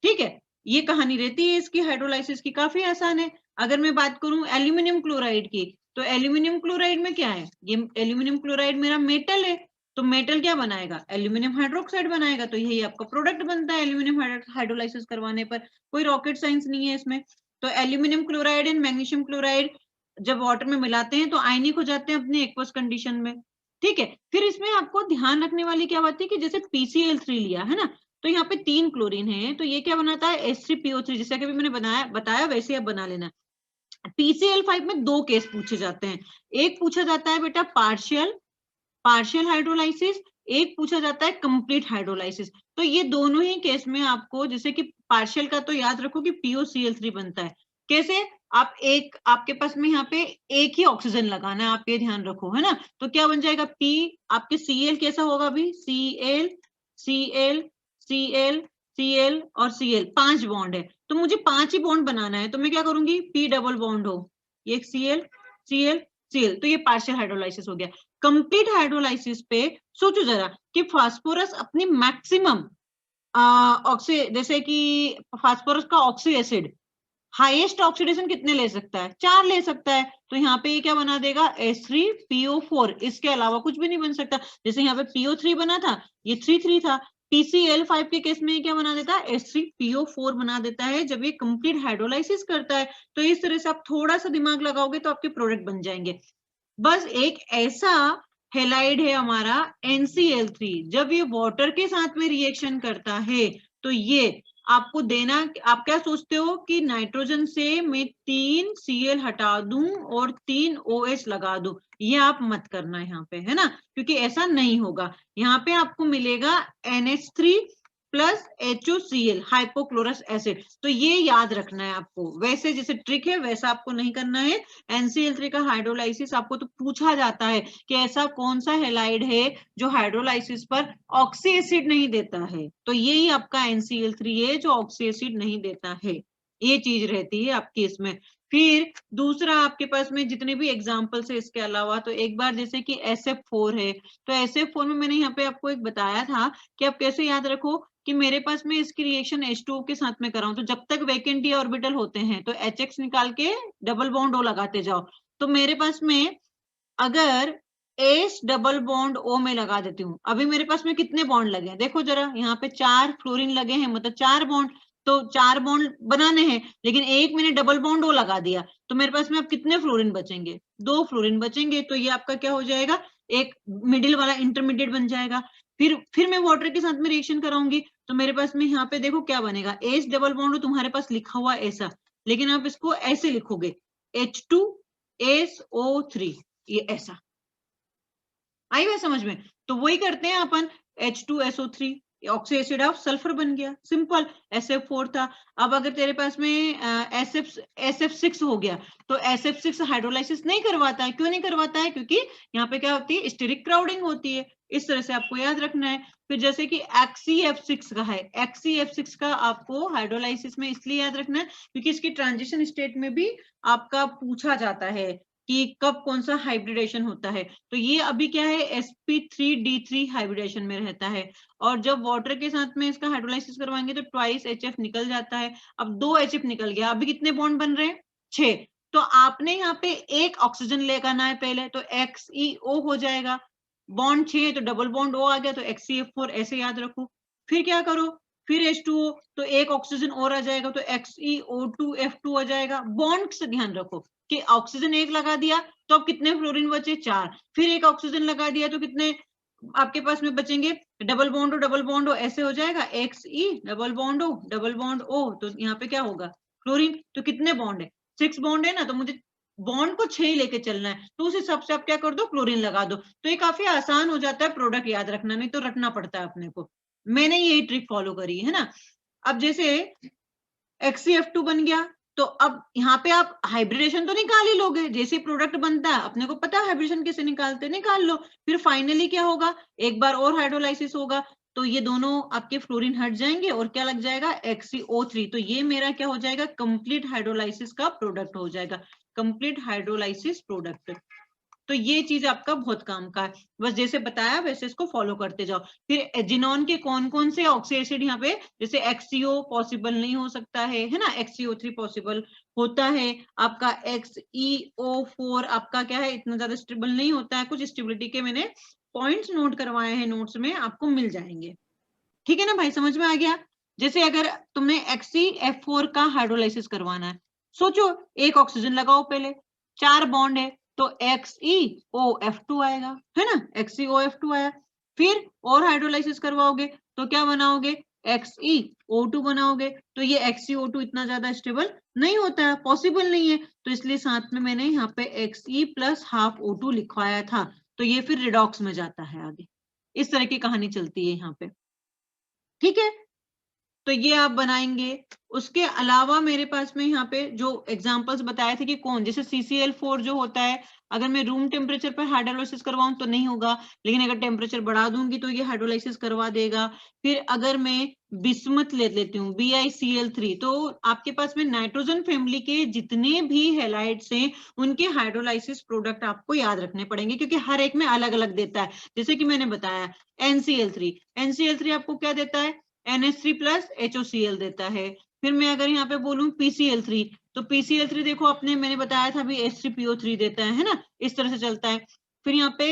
ठीक है, ये कहानी रहती है इसकी हाइड्रोलाइसिस की, काफी आसान है। अगर मैं बात करूं एल्यूमिनियम क्लोराइड की, तो एल्यूमिनियम क्लोराइड में क्या है, ये एल्यूमिनियम क्लोराइड मेरा मेटल है, तो मेटल क्या बनाएगा, एल्यूमिनियम हाइड्रोक्साइड बनाएगा, तो यही आपका प्रोडक्ट बनता है एल्यूमिनियम हाइड्रोलाइसिस करवाने पर। कोई रॉकेट साइंस नहीं है इसमें। तो aluminium chloride and magnesium chloride जब वाटर में मिलाते हैं तो आयनिक हो जाते हैं अपने एक्वस कंडीशन में। ठीक है, फिर इसमें आपको ध्यान रखने वाली क्या बात है कि जैसे PCl3 लिया है ना, तो यहाँ पे 3 क्लोरीन है, तो ये क्या बनाता है H3PO3, जैसा कि मैंने बताया वैसे आप बना लेना। PCl5 में 2 केस पूछे जाते हैं, एक पूछा जाता है बेटा पार्शियल हाइड्रोलाइसिस, एक पूछा जाता है कंप्लीट हाइड्रोलाइसिस। तो ये दोनों ही केस में आपको, जैसे कि पार्शियल का तो याद रखो कि POCl3 बनता है। कैसे, आप एक, आपके पास में यहाँ पे एक ही ऑक्सीजन लगाना है, आप ये ध्यान रखो, है ना। तो क्या बन जाएगा, P आपके Cl कैसा होगा अभी, Cl Cl Cl Cl और Cl, 5 बॉन्ड है, तो मुझे 5 ही बॉन्ड बनाना है, तो मैं क्या करूंगी, P डबल बॉन्ड हो, ये Cl Cl Cl, तो ये पार्शियल हाइड्रोलाइसिस हो गया। कंप्लीट हाइड्रोलाइसिस पे सोचो जरा कि फास्फोरस अपनी मैक्सिमम जैसे कि फास्फोरस का ऑक्सी एसिड हाईएस्ट ऑक्सीडेशन कितने ले सकता है, 4 ले सकता है, तो यहाँ पे ये क्या बना देगा, H3PO4, इसके अलावा कुछ भी नहीं बन सकता। जैसे यहाँ पे PO3 बना था, ये 3 था, PCl5 के केस में क्या बना देता है, H3PO4 बना देता है जब ये कंप्लीट हाइड्रोलाइसिस करता है। तो इस तरह से आप थोड़ा सा दिमाग लगाओगे तो आपके प्रोडक्ट बन जाएंगे। बस एक ऐसा हेलाइड है हमारा NCl3, जब ये वाटर के साथ में रिएक्शन करता है तो ये आपको देना, आप क्या सोचते हो कि नाइट्रोजन से मैं 3 Cl हटा दूं और 3 OH लगा दूं, ये आप मत करना यहाँ पे, है ना, क्योंकि ऐसा नहीं होगा। यहाँ पे आपको मिलेगा NH3 plus HOCl hypochlorous acid, तो ये याद रखना है आपको। वैसे जैसे ट्रिक है वैसा आपको नहीं करना है। NCl3 का हाइड्रोलाइसिस आपको तो पूछा जाता है कि ऐसा कौन सा हेलाइड है जो हाइड्रोलाइसिस पर ऑक्सी एसिड नहीं देता है, तो यही आपका NCl3 है जो ऑक्सी एसिड नहीं देता है, ये चीज रहती है आपकी इसमें। फिर दूसरा आपके पास में जितने भी एग्जाम्पल्स है इसके अलावा, तो एक बार जैसे कि SF4 है, तो SF4 में मैंने यहाँ पे आपको एक बताया था कि आप कैसे याद रखो कि मेरे पास में इसकी रिएक्शन H2O के साथ में कराऊं, तो जब तक वैकेंट d ऑर्बिटल होते हैं तो HX निकाल के डबल बॉन्ड O लगाते जाओ। तो मेरे पास में अगर H डबल बॉन्ड O में लगा देती हूँ, अभी मेरे पास में कितने बॉन्ड लगे हैं देखो जरा, यहाँ पे 4 फ्लोरीन लगे हैं, मतलब 4 बॉन्ड, तो 4 बॉन्ड बनाने हैं, लेकिन एक मैंने डबल बॉन्ड O लगा दिया, तो मेरे पास में अब कितने फ्लोरीन बचेंगे, 2 फ्लोरीन बचेंगे, तो ये आपका क्या हो जाएगा, एक मिडिल वाला इंटरमीडिएट बन जाएगा। फिर मैं वाटर के साथ में रिएक्शन कराऊंगी, तो मेरे पास में यहाँ पे देखो क्या बनेगा, H डबल बॉन्ड तुम्हारे पास लिखा हुआ ऐसा, लेकिन आप इसको ऐसे लिखोगे H2SO3, ये ऐसा आई हुआ समझ में। तो वही करते हैं अपन, H2SO3 oxy acid of sulphur बन गया, सिंपल। SF4 था, अब अगर तेरे पास में SF6 हो गया, तो SF6 हाइड्रोलाइसिस नहीं करवाता है, क्यों नहीं करवाता है, क्योंकि यहाँ पे क्या होती है, स्टेरिक क्राउडिंग होती है, इस तरह से आपको याद रखना है। फिर जैसे कि XeF6 का है, XeF6 का आपको हाइड्रोलाइसिस में इसलिए याद रखना है क्योंकि इसकी ट्रांजिशन स्टेट में भी आपका पूछा जाता है कि कब कौन सा हाइब्रिडेशन होता है, तो ये अभी क्या है, sp3d3 हाइब्रिडेशन में रहता है, और जब वाटर के साथ में इसका हाइड्रोलाइसिस करवाएंगे तो ट्वाइस HF निकल जाता है। अब 2 HF निकल गया, अभी कितने बॉन्ड बन रहे हैं, 6, तो आपने यहाँ पे एक ऑक्सीजन लेकर आना है पहले, तो XeO हो जाएगा, बॉन्ड 6 तो डबल बॉन्ड O आ गया, तो XeF4 ऐसे याद रखो। फिर क्या करो, फिर H2O, तो एक ऑक्सीजन और आ जाएगा, तो XeO2F2 आ जाएगा। बॉन्ड से ध्यान रखो कि ऑक्सीजन एक लगा दिया तो अब कितने फ्लोरीन बचे, 4, फिर एक ऑक्सीजन लगा दिया तो कितने आपके पास में बचेंगे, डबल बॉन्ड हो ऐसे हो जाएगा, Xe डबल बॉन्ड O, तो यहाँ पे क्या होगा, फ्लोरीन, तो कितने बॉन्ड है, 6 बॉन्ड है ना, तो मुझे बॉन्ड को 6 ही लेके चलना है, तो उस हिसाब से आप क्या कर दो, क्लोरीन लगा दो, तो ये काफी आसान हो जाता है प्रोडक्ट याद रखना, नहीं तो रटना पड़ता है अपने को। मैंने यही ट्रिक फॉलो करी है ना। अब जैसे XeF2 बन गया, तो अब यहाँ पे आप हाइब्रिडेशन तो निकाल ही लोगे, जैसे प्रोडक्ट बनता है अपने को पता है हाइब्रिडेशन कैसे निकालते, निकाल लो। फिर फाइनली क्या होगा, एक बार और हाइड्रोलाइसिस होगा, तो ये दोनों आपके फ्लोरीन हट जाएंगे और क्या लग जाएगा XeO3। तो ये मेरा क्या हो जाएगा कंप्लीट हाइड्रोलाइसिस का प्रोडक्ट हो जाएगा, कंप्लीट हाइड्रोलाइसिस प्रोडक्ट। तो ये चीज आपका बहुत काम का है, बस जैसे बताया वैसे इसको फॉलो करते जाओ। फिर एजिनॉन के कौन कौन से ऑक्सी एसिड यहाँ पे, जैसे XCO पॉसिबल नहीं हो सकता है ना, XeO3 पॉसिबल होता है, आपका XeO4 आपका क्या है इतना ज्यादा स्टेबल नहीं होता है। कुछ स्टेबिलिटी के मैंने पॉइंट्स नोट करवाए हैं, नोट्स में आपको मिल जाएंगे। ठीक है ना भाई, समझ में आ गया। जैसे अगर तुमने XeF4 का हाइड्रोलाइसिस करवाना है, सोचो एक ऑक्सीजन लगाओ पहले, 4 बॉन्ड है तो XeOF2 आएगा, है ना, XeOF2 आया। फिर और हाइड्रोलाइसिस करवाओगे तो क्या बनाओगे, XeO2 बनाओगे। तो ये XeO2 इतना ज्यादा स्टेबल नहीं होता है, पॉसिबल नहीं है, तो इसलिए साथ में मैंने यहाँ पे Xe प्लस हाफ O2 लिखवाया था। तो ये फिर रिडॉक्स में जाता है आगे, इस तरह की कहानी चलती है यहाँ पे। ठीक है, तो ये आप बनाएंगे। उसके अलावा मेरे पास में यहाँ पे जो एग्जांपल्स बताए थे कि कौन, जैसे CCl4 जो होता है, अगर मैं रूम टेम्परेचर पर हाइड्रोलाइसिस करवाऊं तो नहीं होगा, लेकिन अगर टेम्परेचर बढ़ा दूंगी तो ये हाइड्रोलाइसिस करवा देगा। फिर अगर मैं बिस्मथ ले लेती हूँ BiCl3, तो आपके पास में नाइट्रोजन फैमिली के जितने भी हेलाइड्स हैं उनके हाइड्रोलाइसिस प्रोडक्ट आपको याद रखने पड़ेंगे, क्योंकि हर एक में अलग अलग देता है। जैसे कि मैंने बताया NCl3 आपको क्या देता है, NH3 प्लस HOCl देता है। फिर मैं अगर यहाँ पे बोलूं PCl3, तो PCl3 देखो अपने मैंने बताया था भी H3PO3 देता है ना, इस तरह से चलता है। फिर यहाँ पे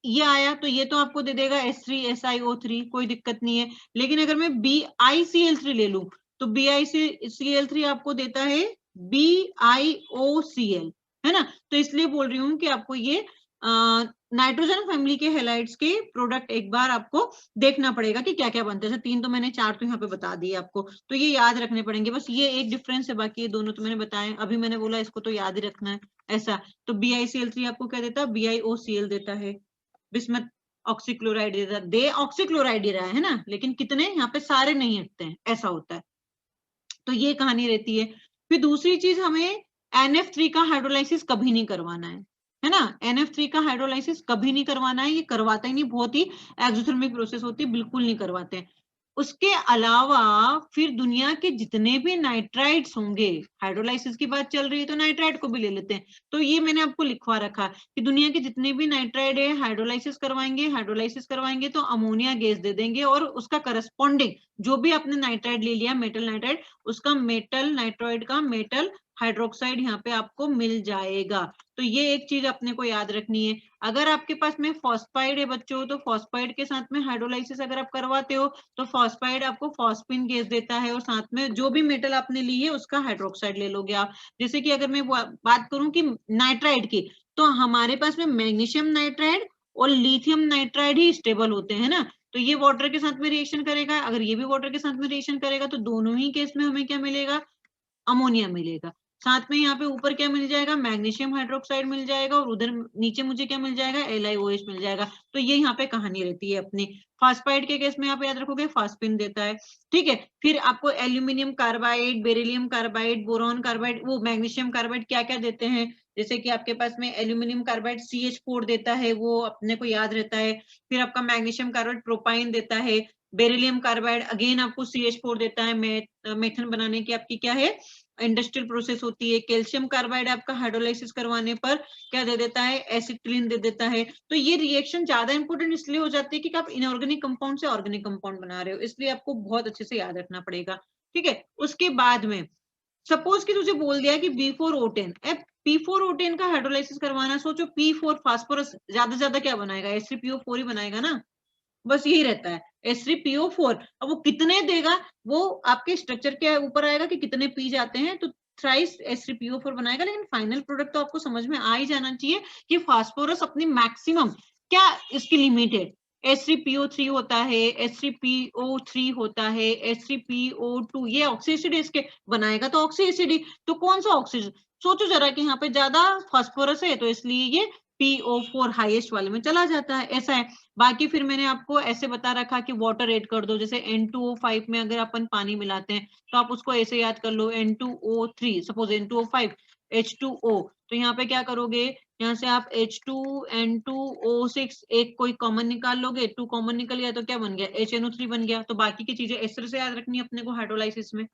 ये आया तो ये तो आपको दे देगा H3SiO3, कोई दिक्कत नहीं है। लेकिन अगर मैं BiCl3 ले लूं तो BiCl3 आपको देता है BiOCl, है ना। तो इसलिए बोल रही हूँ कि आपको ये नाइट्रोजन फैमिली के हेलाइड्स के प्रोडक्ट एक बार आपको देखना पड़ेगा कि क्या क्या बनते हैं। 3 तो मैंने 4 तो यहाँ पे बता दिए आपको, तो ये याद रखने पड़ेंगे। बस ये एक डिफरेंस है, बाकी ये दोनों तो मैंने बताए, अभी मैंने बोला इसको तो याद ही रखना है ऐसा। तो BiCl3 आपको क्या देता है, BiOCl देता है। बिस्मथ ऑक्सीक्लोराइड देता है, दे ऑक्सीक्लोराइड ही रहा है ना, लेकिन कितने यहाँ पे सारे नहीं हटते हैं, ऐसा होता है। तो ये कहानी रहती है। फिर दूसरी चीज, हमें NF3 का हाइड्रोलाइसिस कभी नहीं करवाना है ना। NF3 का हाइड्रोलाइसिस कभी नहीं करवाना है, ये करवाता ही नहीं, बहुत ही एक्सोथर्मिक प्रोसेस होती है, बिल्कुल नहीं करवाते हैं। उसके अलावा फिर दुनिया के जितने भी नाइट्राइड्स होंगे, हाइड्रोलाइसिस की बात चल रही है तो नाइट्राइड को भी ले लेते हैं। तो ये मैंने आपको लिखवा रखा कि दुनिया के जितने भी नाइट्राइड है हाइड्रोलाइसिस करवाएंगे तो अमोनिया गैस दे देंगे, और उसका करस्पॉन्डिंग जो भी आपने नाइट्राइड ले लिया मेटल नाइट्राइड, उसका मेटल नाइट्राइड का मेटल हाइड्रोक्साइड यहाँ पे आपको मिल जाएगा। तो ये एक चीज अपने को याद रखनी है। अगर आपके पास में फॉस्फाइड है बच्चों, तो फॉस्फाइड के साथ में हाइड्रोलाइसिस अगर आप करवाते हो तो फॉस्फाइड आपको फॉस्फिन गैस देता है, और साथ में जो भी मेटल आपने ली है उसका हाइड्रोक्साइड ले लोगे आप। जैसे कि अगर मैं बात करूं कि नाइट्राइड की, तो हमारे पास में मैग्नीशियम नाइट्राइड और लिथियम नाइट्राइड ही स्टेबल होते हैं ना। तो ये वाटर के साथ में रिएक्शन करेगा, अगर ये भी वाटर के साथ में रिएक्शन करेगा तो दोनों ही केस में हमें क्या मिलेगा, अमोनिया मिलेगा। साथ में यहाँ पे ऊपर क्या मिल जाएगा, मैग्नीशियम हाइड्रोक्साइड मिल जाएगा, और उधर नीचे मुझे क्या मिल जाएगा, LiOH मिल जाएगा। तो ये यहाँ पे कहानी रहती है अपनी। फास्फाइड के केस में आप याद रखोगे फास्फिन देता है। ठीक है, फिर आपको aluminium carbide, beryllium carbide, boron carbide, वो मैग्नीशियम कार्बाइड क्या क्या देते हैं, जैसे कि आपके पास में एल्यूमिनियम कार्बाइड CH4 देता है, वो अपने को याद रहता है। फिर आपका मैग्नीशियम कार्बाइड प्रोपाइन देता है। बेरिलियम कार्बाइड अगेन आपको CH4 देता है, मेथन बनाने की आपकी क्या है इंडस्ट्रियल प्रोसेस होती है। कैल्शियम कार्बाइड आपका हाइड्रोलाइसिस करवाने पर क्या दे देता है, एसिटिलीन दे देता है। तो ये रिएक्शन ज्यादा इंपॉर्टेंट इसलिए हो जाती है कि आप इनऑर्गेनिक कंपाउंड से ऑर्गेनिक कंपाउंड बना रहे हो, इसलिए आपको बहुत अच्छे से याद रखना पड़ेगा। ठीक है, उसके बाद में सपोज कि तुझे बोल दिया कि B4O10, P4O10 का हाइड्रोलाइसिस करवाना, सोचो P4 फास्फोरस ज्यादा क्या बनाएगा, H3PO4 ही बनाएगा ना, बस यही रहता है H3PO4। अब वो कितने देगा वो आपके स्ट्रक्चर के ऊपर आएगा कि कितने पी जाते हैं, तो थ्राइस H3PO4 बनाएगा। लेकिन फाइनल प्रोडक्ट तो आपको समझ में आ ही जाना चाहिए कि फास्फोरस अपनी मैक्सिमम क्या इसकी लिमिट है, H3PO3 होता है, H3PO3 होता है, H3PO2, ये ऑक्सी एसिड इसके बनाएगा, तो ऑक्सी एसिड, तो कौन सा ऑक्सीजन, सोचो जरा कि यहाँ पे ज्यादा फास्फोरस है तो इसलिए ये PO4 हाईएस्ट वाले में चला जाता है, ऐसा है। बाकी फिर मैंने आपको ऐसे बता रखा कि वाटर ऐड कर दो, जैसे N2O5 में अगर अपन पानी मिलाते हैं तो आप उसको ऐसे याद कर लो N2O3, सपोज N2O5 H2O, तो यहाँ पे क्या करोगे, यहाँ से आप H2N2O6 एक कोई कॉमन निकाल लोगे, 2 कॉमन निकल गया तो क्या बन गया, HNO3 बन गया। तो बाकी की चीजें इस तरह से याद रखनी है अपने को हाइड्रोलाइसिस में,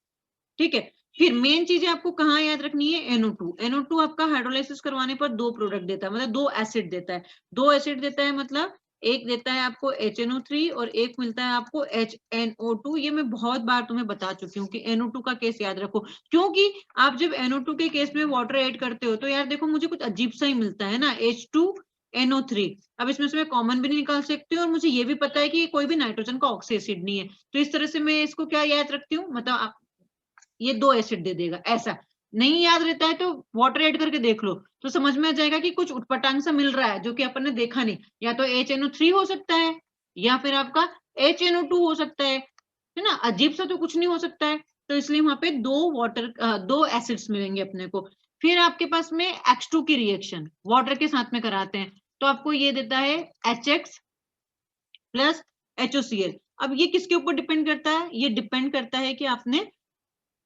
ठीक है। फिर मेन चीजें आपको कहाँ याद रखनी है, NO2। NO2 आपका हाइड्रोलाइसिस करवाने पर 2 प्रोडक्ट देता है, मतलब 2 एसिड देता है। 2 एसिड देता है मतलब एक देता है आपको HNO3 और एक मिलता है आपको HNO2। ये मैं बहुत बार तुम्हें बता चुकी हूँ कि NO2 का केस याद रखो, क्योंकि आप जब NO2 के केस में वाटर ऐड करते हो तो यार देखो मुझे कुछ अजीब सा ही मिलता है ना, H2NO3। अब इसमें से मैं कॉमन भी नहीं निकाल सकती हूँ और मुझे ये भी पता है कि कोई भी नाइट्रोजन का ऑक्सी एसिड नहीं है। तो इस तरह से मैं इसको क्या याद रखती हूँ, मतलब ये 2 एसिड दे देगा। ऐसा नहीं याद रहता है तो वाटर ऐड करके देख लो तो समझ में आ जाएगा कि कुछ उटपटांग सा मिल रहा है जो कि अपन ने देखा नहीं। या तो HNO3 हो सकता है या फिर आपका HNO2 हो सकता है ना, अजीब सा तो कुछ नहीं हो सकता है। तो इसलिए वहां पे 2 एसिड्स मिलेंगे अपने को। फिर आपके पास में H2 की रिएक्शन वाटर के साथ में कराते हैं तो आपको ये देता है HX प्लस HOCl। अब ये किसके ऊपर डिपेंड करता है, ये डिपेंड करता है कि आपने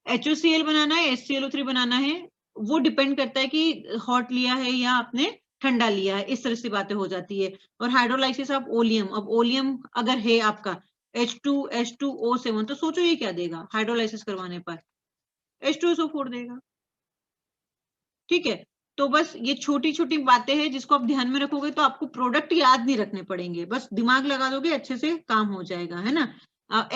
HOCl बनाना है, HClO3 बनाना है। वो डिपेंड करता है कि हॉट लिया है या आपने ठंडा लिया है, इस तरह से बातें हो जाती है। और हाइड्रोलाइसिस ऑफ ओलियम, अब ओलियम अगर है आपका H2H2O7 तो सोचो ये क्या देगा हाइड्रोलाइसिस करवाने पर, H2SO4 देगा, ठीक है। तो बस ये छोटी छोटी बातें हैं जिसको आप ध्यान में रखोगे तो आपको प्रोडक्ट याद नहीं रखने पड़ेंगे, बस दिमाग लगा दोगे अच्छे से काम हो जाएगा, है ना।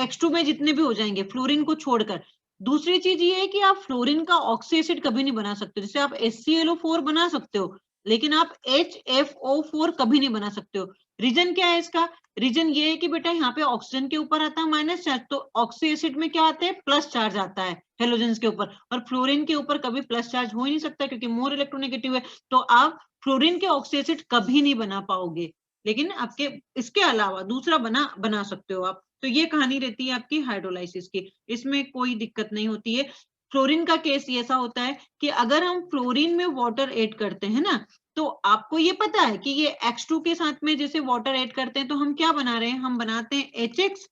X2 में जितने भी हो जाएंगे फ्लोरीन को छोड़कर। दूसरी चीज ये है कि आप फ्लोरीन का ऑक्सी एसिड कभी नहीं बना सकते, जैसे आप HClO4 बना सकते हो लेकिन आप HFO4 कभी नहीं बना सकते हो। रीजन क्या है इसका, रीजन ये है कि बेटा यहाँ पे ऑक्सीजन के ऊपर आता है माइनस चार्ज, तो ऑक्सी एसिड में क्या आता है, प्लस चार्ज आता है हेलोजेंस के ऊपर, और फ्लोरीन के ऊपर कभी प्लस चार्ज हो ही नहीं सकता क्योंकि मोर इलेक्ट्रोनेगेटिव है। तो आप फ्लोरीन के ऑक्सी एसिड कभी नहीं बना पाओगे, लेकिन आपके इसके अलावा दूसरा बना सकते हो आप। तो ये कहानी रहती है आपकी हाइड्रोलाइसिस की, इसमें कोई दिक्कत नहीं होती है। फ्लोरीन का केस ऐसा होता है कि अगर हम फ्लोरीन में वाटर ऐड करते हैं ना, तो आपको ये पता है कि ये X2 के साथ में जैसे वाटर ऐड करते हैं तो हम क्या बना रहे हैं, हम बनाते हैं HX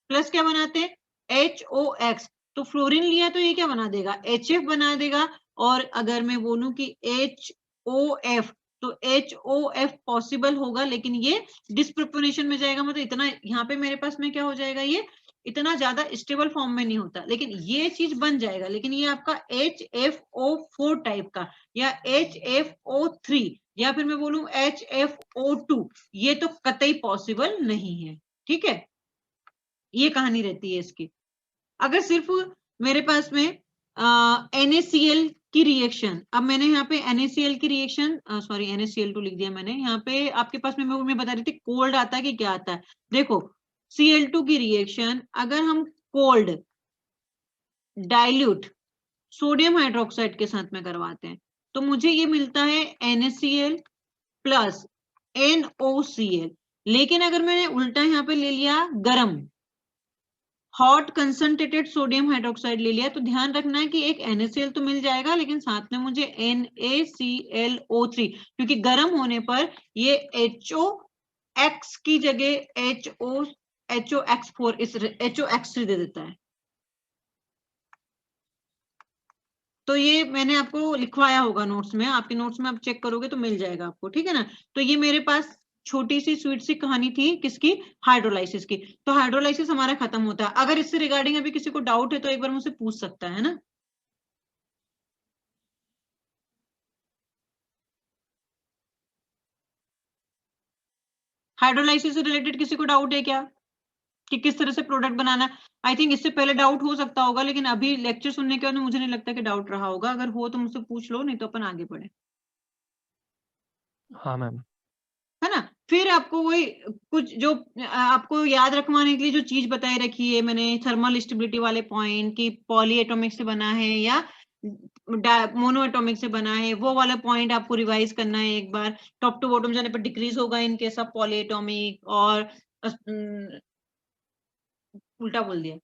प्लस क्या बनाते हैं HOX। तो फ्लोरीन लिया तो ये क्या बना देगा, HF बना देगा। और अगर मैं बोलूं कि HOF तो HOF पॉसिबल होगा लेकिन ये डिस्प्रोपोर्शन में जाएगा, मतलब इतना यहाँ पे मेरे पास में क्या हो जाएगा, ये इतना ज्यादा स्टेबल फॉर्म में नहीं होता, लेकिन ये चीज बन जाएगा। लेकिन ये आपका HFO4 टाइप का या HFO3 या फिर मैं बोलूं HFO2 ये तो कतई पॉसिबल नहीं है, ठीक है। ये कहानी रहती है इसकी। अगर सिर्फ मेरे पास में NaCl की रिएक्शन, अब मैंने यहाँ पे NaCl की रिएक्शन सॉरी NaCl2 लिख दिया मैंने यहाँ पे, आपके पास में मैं बता रही थी कोल्ड आता है कि क्या आता है। देखो Cl2 की रिएक्शन अगर हम कोल्ड डाइल्यूट सोडियम हाइड्रोक्साइड के साथ में करवाते हैं तो मुझे ये मिलता है NaCl प्लस NOCl। लेकिन अगर मैंने उल्टा यहाँ पे ले लिया गर्म हॉट कंसंट्रेटेड सोडियम हाइड्रोक्साइड ले लिया तो ध्यान रखना है कि एक NaCl तो मिल जाएगा लेकिन साथ में मुझे NaClO3, क्योंकि गर्म होने पर ये HOX की जगह HOX4 इस HOX3 दे देता है। तो ये मैंने आपको लिखवाया होगा नोट्स में, आपके नोट्स में आप चेक करोगे तो मिल जाएगा आपको, ठीक है ना। तो ये मेरे पास छोटी सी स्वीट सी कहानी थी किसकी, हाइड्रोलाइसिस की। तो हाइड्रोलाइसिस हमारा खत्म होता है। अगर इससे रिगार्डिंग अभी किसी को डाउट है तो एक बार मुझसे पूछ सकता है ना। हाइड्रोलाइसिस से रिलेटेड किसी को डाउट है क्या कि किस तरह से प्रोडक्ट बनाना। आई थिंक इससे पहले डाउट हो सकता होगा लेकिन अभी लेक्चर सुनने के बाद मुझे नहीं लगता कि डाउट रहा होगा। अगर हो तो मुझसे पूछ लो, नहीं तो अपन आगे बढ़े, हाँ मैम। है ना। फिर आपको वही कुछ जो आपको याद रखवाने के लिए जो चीज बताई रखी है मैंने, थर्मल स्टेबिलिटी वाले पॉइंट की पॉली एटॉमिक से बना है या मोनो एटॉमिक से बना है, वो वाला पॉइंट आपको रिवाइज करना है एक बार। टॉप टू बॉटम जाने पर डिक्रीज होगा in case of poly atomic, और उल्टा बोल दिया,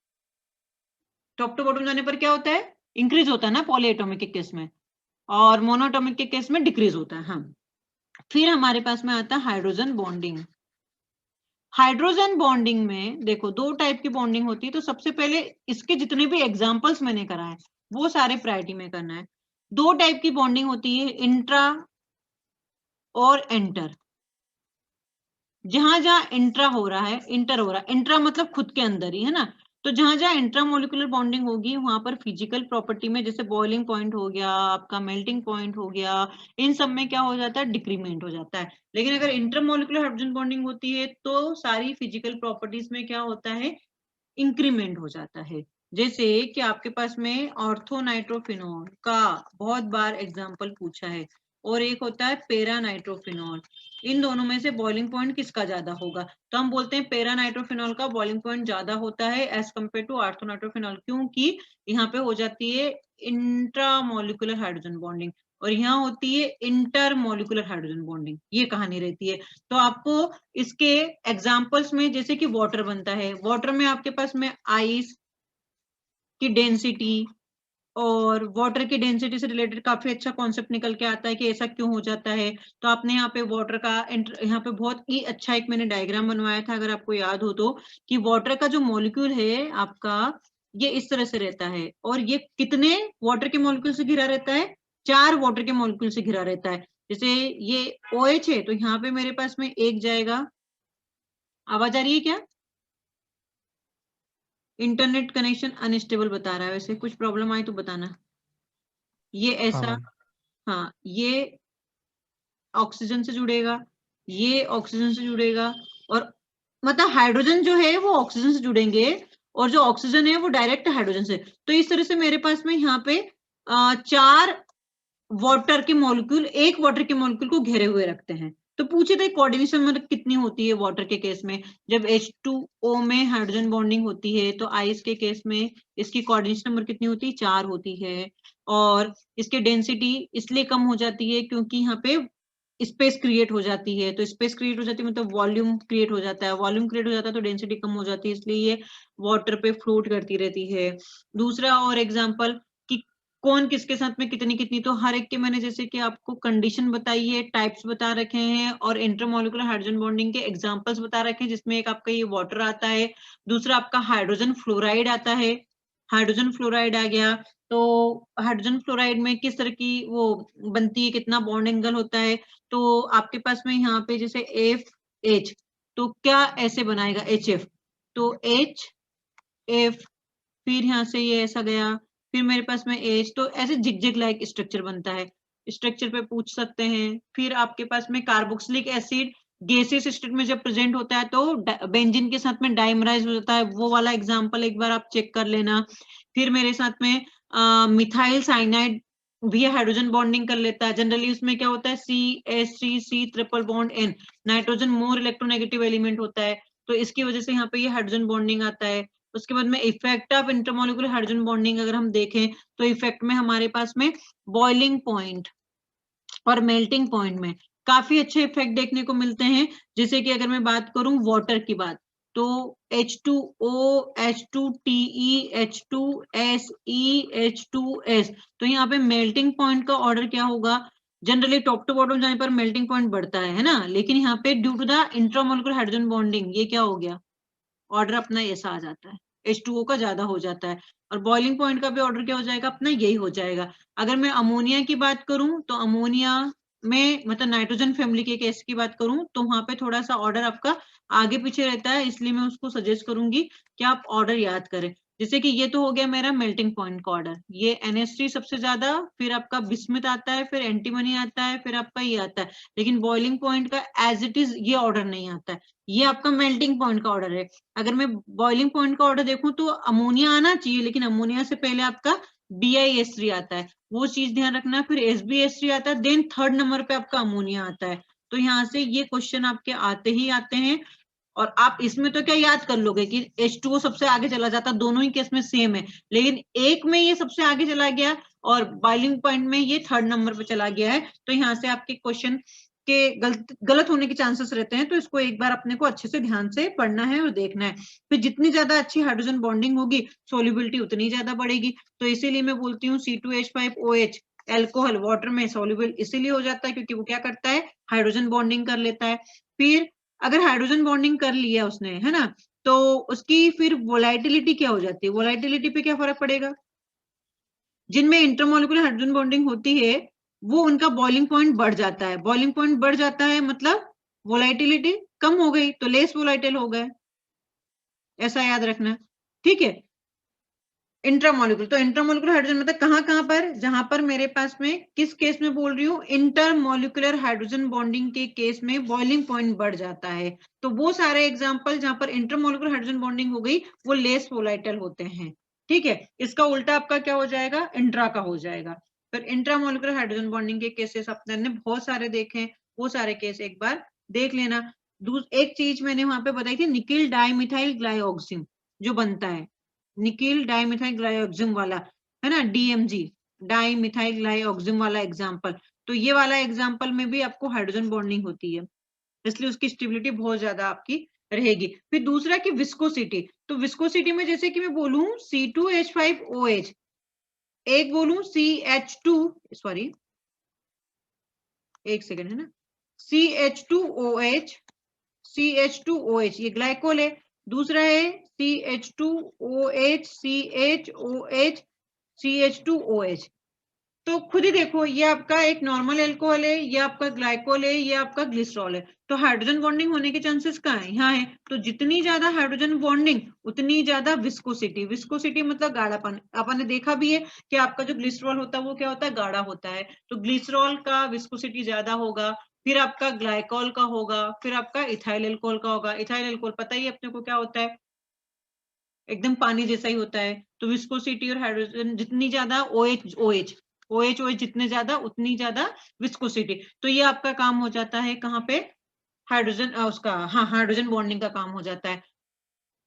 टॉप टू बॉटम जाने पर क्या होता है, इंक्रीज होता है ना पॉली एटॉमिक के केस में, और मोनोएटॉमिक के केस में डिक्रीज होता है। हाँ, फिर हमारे पास में आता है हाइड्रोजन बॉन्डिंग। हाइड्रोजन बॉन्डिंग में देखो 2 टाइप की बॉन्डिंग होती है। तो सबसे पहले इसके जितने भी एग्जांपल्स मैंने कराए वो सारे प्रायोरिटी में करना है। 2 टाइप की बॉन्डिंग होती है, इंट्रा और एंटर। जहां जहां इंट्रा हो रहा है, इंटर हो रहा है, इंट्रा मतलब खुद के अंदर ही, है ना। तो जहां जहां इंट्रा मोलिकुलर बॉन्डिंग होगी वहां पर फिजिकल प्रॉपर्टी में जैसे बॉइलिंग पॉइंट हो गया, आपका मेल्टिंग पॉइंट हो गया, इन सब में क्या हो जाता है, डिक्रीमेंट हो जाता है। लेकिन अगर इंटरमोलिकुलर हाइड्रोजन बॉन्डिंग होती है तो सारी फिजिकल प्रॉपर्टीज में क्या होता है, इंक्रीमेंट हो जाता है। जैसे कि आपके पास में ऑर्थो नाइट्रोफिनॉल का बहुत बार एग्जांपल पूछा है, और एक होता है पेरा नाइट्रोफिनॉल। इन दोनों में से बॉइलिंग पॉइंट किसका ज्यादा होगा, तो हम बोलते हैं पेरा नाइट्रोफिनॉल का बॉइलिंग पॉइंट ज्यादा होता है as compared to ortho nitrophenol, क्योंकि यहाँ पे हो जाती है इंट्रामोलिकुलर हाइड्रोजन बॉन्डिंग और यहाँ होती है इंटरमोलिकुलर हाइड्रोजन बॉन्डिंग, ये कहानी रहती है। तो आपको इसके एग्जांपल्स में जैसे कि वाटर बनता है, वाटर में आपके पास में आइस की डेंसिटी और वाटर की डेंसिटी से रिलेटेड काफी अच्छा कॉन्सेप्ट निकल के आता है कि ऐसा क्यों हो जाता है। तो आपने यहाँ पे वाटर का यहाँ पे बहुत ही अच्छा एक मैंने डायग्राम बनवाया था, अगर आपको याद हो तो, कि वाटर का जो मॉलिक्यूल है आपका ये इस तरह से रहता है, और ये कितने वाटर के मॉलिक्यूल से घिरा रहता है, 4 वाटर के मॉलिक्यूल से घिरा रहता है। जैसे ये OH है तो यहाँ पे मेरे पास में एक जाएगा, आवाज आ रही है क्या, इंटरनेट कनेक्शन अनस्टेबल बता रहा है, वैसे कुछ प्रॉब्लम आई तो बताना। ये हाँ ऐसा, मैम। हाँ ये ऑक्सीजन से जुड़ेगा, ये ऑक्सीजन से जुड़ेगा, और मतलब हाइड्रोजन जो है वो ऑक्सीजन से जुड़ेंगे और जो ऑक्सीजन है वो डायरेक्ट हाइड्रोजन से। तो इस तरह से मेरे पास में यहाँ पे 4 वाटर के मॉलिक्यूल एक वाटर के मॉलिक्यूल को घेरे हुए रखते हैं। तो पूछे थे कोऑर्डिनेशन नंबर कितनी होती है वाटर के केस में, जब H2O में हाइड्रोजन बॉन्डिंग होती है तो आइस के केस में इसकी कोऑर्डिनेशन नंबर कितनी होती है, 4 होती है। और इसके डेंसिटी इसलिए कम हो जाती है क्योंकि यहाँ पे स्पेस क्रिएट हो जाती है, तो स्पेस क्रिएट हो जाती है मतलब वॉल्यूम क्रिएट हो जाता है, वॉल्यूम क्रिएट हो जाता है तो डेंसिटी कम हो जाती है, इसलिए ये वाटर पे फ्लोट करती रहती है। दूसरा और एग्जांपल कि कौन किसके साथ में कितनी कितनी, तो हर एक के मैंने जैसे कि आपको कंडीशन बताई है, टाइप्स बता रखे हैं और इंटरमोलिकुलर हाइड्रोजन बॉन्डिंग के एग्जांपल्स बता रखे हैं, जिसमें एक आपका ये वाटर आता है, दूसरा आपका हाइड्रोजन फ्लोराइड आता है, हाइड्रोजन फ्लोराइड आ गया। तो हाइड्रोजन फ्लोराइड में किस तरह की वो बनती है, कितना बॉन्ड एंगल होता है, तो आपके पास में यहाँ पे जैसे FH, तो क्या ऐसे बनाएगा HF, तो HF, फिर यहाँ से ये ऐसा गया, फिर मेरे पास में H, तो ऐसे जिगजैग लाइक स्ट्रक्चर बनता है, स्ट्रक्चर पे पूछ सकते हैं। फिर आपके पास में कार्बोक्सिलिक एसिड गैसियस स्टेट में जब प्रेजेंट होता है तो बेंजीन के साथ में डाइमराइज हो जाता है, वो वाला एग्जांपल एक बार आप चेक कर लेना। फिर मेरे साथ में मिथाइल साइनाइड भी हाइड्रोजन बॉन्डिंग कर लेता है, जनरली उसमें क्या होता है CH3C triple bond N, nitrogen more electronegative element होता है, तो इसकी वजह से यहाँ पे ये हाइड्रोजन बॉन्डिंग आता है। उसके बाद में effect of intermolecular hydrogen bonding अगर हम देखें तो इफेक्ट में हमारे पास में बॉइलिंग पॉइंट और मेल्टिंग पॉइंट में काफी अच्छे इफेक्ट देखने को मिलते हैं। जैसे कि अगर मैं बात करूं वाटर की बात, तो H2O, H2TE, H2SE, H2S, तो यहाँ पे मेल्टिंग पॉइंट का ऑर्डर क्या होगा, जनरली टॉप टू बॉटम जाने पर मेल्टिंग पॉइंट बढ़ता है ना, लेकिन यहाँ पे due to the intramolecular hydrogen bonding ये क्या हो गया, ऑर्डर अपना ऐसा आ जाता है, H2O का ज्यादा हो जाता है, और बॉइलिंग पॉइंट का भी ऑर्डर क्या हो जाएगा अपना, यही हो जाएगा। अगर मैं अमोनिया की बात करूं तो अमोनिया में मतलब नाइट्रोजन फैमिली के केस की बात करूं तो वहां पे थोड़ा सा ऑर्डर आपका आगे पीछे रहता है, इसलिए मैं उसको सजेस्ट करूंगी कि आप ऑर्डर याद करें। जैसे कि ये तो हो गया मेरा मेल्टिंग पॉइंट का ऑर्डर, ये NH3 सबसे ज्यादा, फिर आपका बिस्मिथ आता है, फिर एंटीमनी आता है, फिर आपका ये आता है, लेकिन बॉइलिंग पॉइंट का एज इट इज ये ऑर्डर नहीं आता है, ये आपका मेल्टिंग पॉइंट का ऑर्डर है। अगर मैं बॉइलिंग पॉइंट का ऑर्डर देखूं तो अमोनिया आना चाहिए, लेकिन अमोनिया से पहले आपका BiS3 आता है, वो चीज ध्यान रखना, फिर SbS3 आता है, देन थर्ड नंबर पे आपका अमोनिया आता है। तो यहाँ से ये क्वेश्चन आपके आते ही आते हैं, और आप इसमें तो क्या याद कर लोगे कि H2O सबसे आगे चला जाता, दोनों ही केस में सेम है, लेकिन एक में ये सबसे आगे चला गया और बॉइलिंग पॉइंट में ये थर्ड नंबर पे चला गया है, तो यहाँ से आपके क्वेश्चन के गलत होने के चांसेस रहते हैं, तो इसको एक बार अपने को अच्छे से ध्यान से पढ़ना है और देखना है। फिर जितनी ज्यादा अच्छी हाइड्रोजन बॉन्डिंग होगी सोल्यूबिलिटी उतनी ज्यादा बढ़ेगी, तो इसीलिए मैं बोलती हूँ C2H5OH एल्कोहल वाटर में सोल्यूबल इसीलिए हो जाता है क्योंकि वो क्या करता है, हाइड्रोजन बॉन्डिंग कर लेता है। फिर अगर हाइड्रोजन बॉन्डिंग कर लिया उसने, है ना, तो उसकी फिर वोलाटिलिटी क्या हो जाती है, वोलाटिलिटी पे क्या फर्क पड़ेगा, जिनमें इंटरमोलिकुलर हाइड्रोजन बॉन्डिंग होती है वो उनका बॉइलिंग पॉइंट बढ़ जाता है। बॉइलिंग पॉइंट बढ़ जाता है मतलब वोलाटिलिटी कम हो गई, तो लेस वोलाटाइल हो गए, ऐसा याद रखना। ठीक है। इंट्रामोलिकुलर, तो इंट्रामोलिकुलर हाइड्रोजन मतलब कहाँ पर, जहां पर मेरे पास में किस केस में बोल रही हूँ, इंटरमोलिकुलर हाइड्रोजन बॉन्डिंग के केस में बॉइलिंग पॉइंट बढ़ जाता है। तो वो सारे एग्जांपल जहां पर इंटरमोलिकुलर हाइड्रोजन बॉन्डिंग हो गई वो लेस वोलाटाइल होते हैं। ठीक है। इसका उल्टा आपका क्या हो जाएगा, इंट्रा का हो जाएगा। फिर इंट्रामोलिकुलर हाइड्रोजन बॉन्डिंग के केसेस अपने बहुत सारे देखे हैं, वो सारे केस एक बार देख लेना। एक चीज मैंने वहां पे बताई थी, निकिल डाइमिथाइल ग्लाइऑक्सिन जो बनता है, निकिल डाइमिथाइल ग्लाइऑक्सिम वाला, है ना, डीएमजी, डाइमिथाइल ग्लाइऑक्सिम वाला एग्जांपल। तो ये वाला एग्जांपल में भी आपको हाइड्रोजन बॉन्डिंग होती है, इसलिए उसकी स्टेबिलिटी बहुत ज्यादा आपकी रहेगी। फिर दूसरा की विस्कोसिटी, तो विस्कोसिटी में जैसे कि मैं बोलूं C2H5OH, एक बोलूं CH2, सॉरी एक सेकेंड, है ना, CH2OH, CH2OH ये ग्लाइकोल है। दूसरा है CH2OH, CHOH, CH2OH। तो खुद ही देखो, ये आपका एक नॉर्मल एल्कोहल है, ये आपका ग्लाइकोल है, ये आपका ग्लिसरॉल है। तो हाइड्रोजन बॉन्डिंग होने के चांसेस कहाँ है, यहाँ है। तो जितनी ज्यादा हाइड्रोजन बॉन्डिंग उतनी ज्यादा विस्कोसिटी। विस्कोसिटी मतलब गाढ़ापन। अपन ने देखा भी है कि आपका जो ग्लिसरॉल होता है वो क्या होता है, गाढ़ा होता है। तो ग्लिसरॉल का विस्कोसिटी ज्यादा होगा, फिर आपका ग्लाइकोल का होगा, फिर आपका इथाइल एल्कोहल का होगा। इथाइल एल्कोहल पता ही अपने को क्या होता है, एकदम पानी जैसा ही होता है। तो विस्कोसिटी और हाइड्रोजन जितनी ज्यादा, OH OH OH OH जितने ज्यादा उतनी ज्यादा विस्कोसिटी। तो ये आपका काम हो जाता है कहाँ पे, हाइड्रोजन उसका, हाँ, हाइड्रोजन बॉन्डिंग का काम हो जाता है।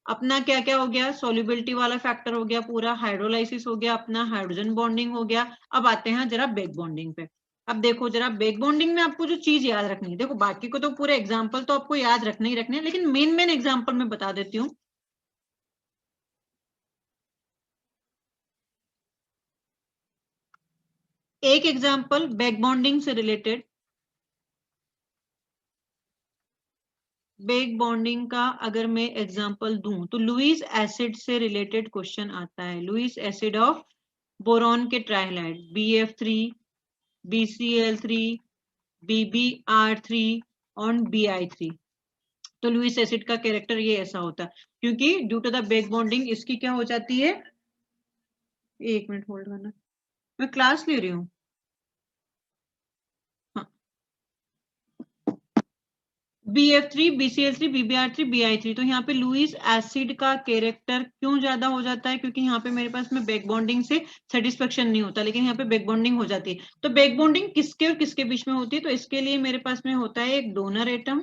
अपना क्या क्या हो गया, सोल्यूबिलिटी वाला फैक्टर हो गया पूरा, हाइड्रोलाइसिस हो गया अपना, हाइड्रोजन बॉन्डिंग हो गया। अब आते हैं जरा बैक बॉन्डिंग पे। अब देखो जरा बैक बॉन्डिंग में आपको जो चीज याद रखनी है, देखो बाकी को तो पूरे एग्जाम्पल तो आपको याद रखने ही रखने हैं, लेकिन मेन मेन एग्जाम्पल में बता देती हूँ। एक एग्जाम्पल बैक बॉन्डिंग से रिलेटेड, बैक बॉन्डिंग का अगर मैं एग्जांपल दूं तो लुईस एसिड से रिलेटेड क्वेश्चन आता है। लुईस एसिड ऑफ बोरॉन के ट्राइहाइड BF3, BCl3, BBr3 और Bi3। तो लुईस एसिड का कैरेक्टर ये ऐसा होता है, क्योंकि due to the back bonding इसकी क्या हो जाती है, एक मिनट होल्ड करना, मैं क्लास ले रही हूँ। BF3, BCl3, BBr3, Bi3। तो यहाँ पे लुईस एसिड का कैरेक्टर क्यों ज्यादा हो जाता है, क्योंकि यहाँ पे मेरे पास में बैक बॉन्डिंग से सेटिस्फेक्शन नहीं होता, लेकिन यहाँ पे बैक बॉन्डिंग हो जाती है। तो बैक बॉन्डिंग किसके और किसके बीच में होती है, तो इसके लिए मेरे पास में होता है एक डोनर एटम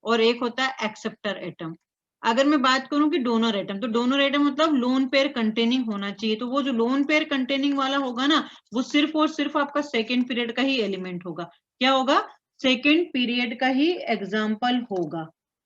और एक होता है एक्सेप्टर एटम। अगर मैं बात करूं कि डोनर एटम, तो डोनर एटम मतलब लोन पेयर कंटेनिंग होना चाहिए। तो वो जो लोन पेयर कंटेनिंग वाला होगा ना, वो सिर्फ और सिर्फ आपका सेकेंड पीरियड का ही एलिमेंट होगा। क्या होगा, सेकेंड पीरियड का ही एग्जाम्पल होगा।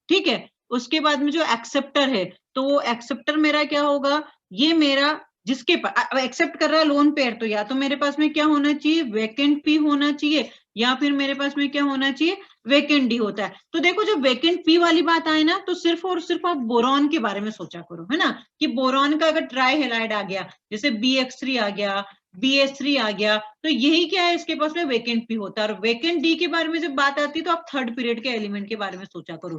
ठीक है। उसके बाद में जो एक्सेप्टर है, तो वो एक्सेप्टर मेरा क्या होगा, ये मेरा जिसके पास एक्सेप्ट कर रहा है लोन पेयर, तो या तो मेरे पास में क्या होना चाहिए, वैकेंट पी होना चाहिए, या फिर मेरे पास में क्या होना चाहिए, वैकेंट डी होता है। तो देखो जब वैकेंट पी वाली बात आए ना, तो सिर्फ और सिर्फ आप बोरॉन के बारे में सोचा करो, है ना, कि बोरॉन का अगर ट्राई हेलाइड आ गया, जैसे BX3 आ गया, BH3 आ गया, तो यही क्या है, इसके पास में वैकेंट पी होता है। और वैकेंट डी के बारे में जब बात आती है तो आप थर्ड पीरियड के एलिमेंट के बारे में सोचा करो,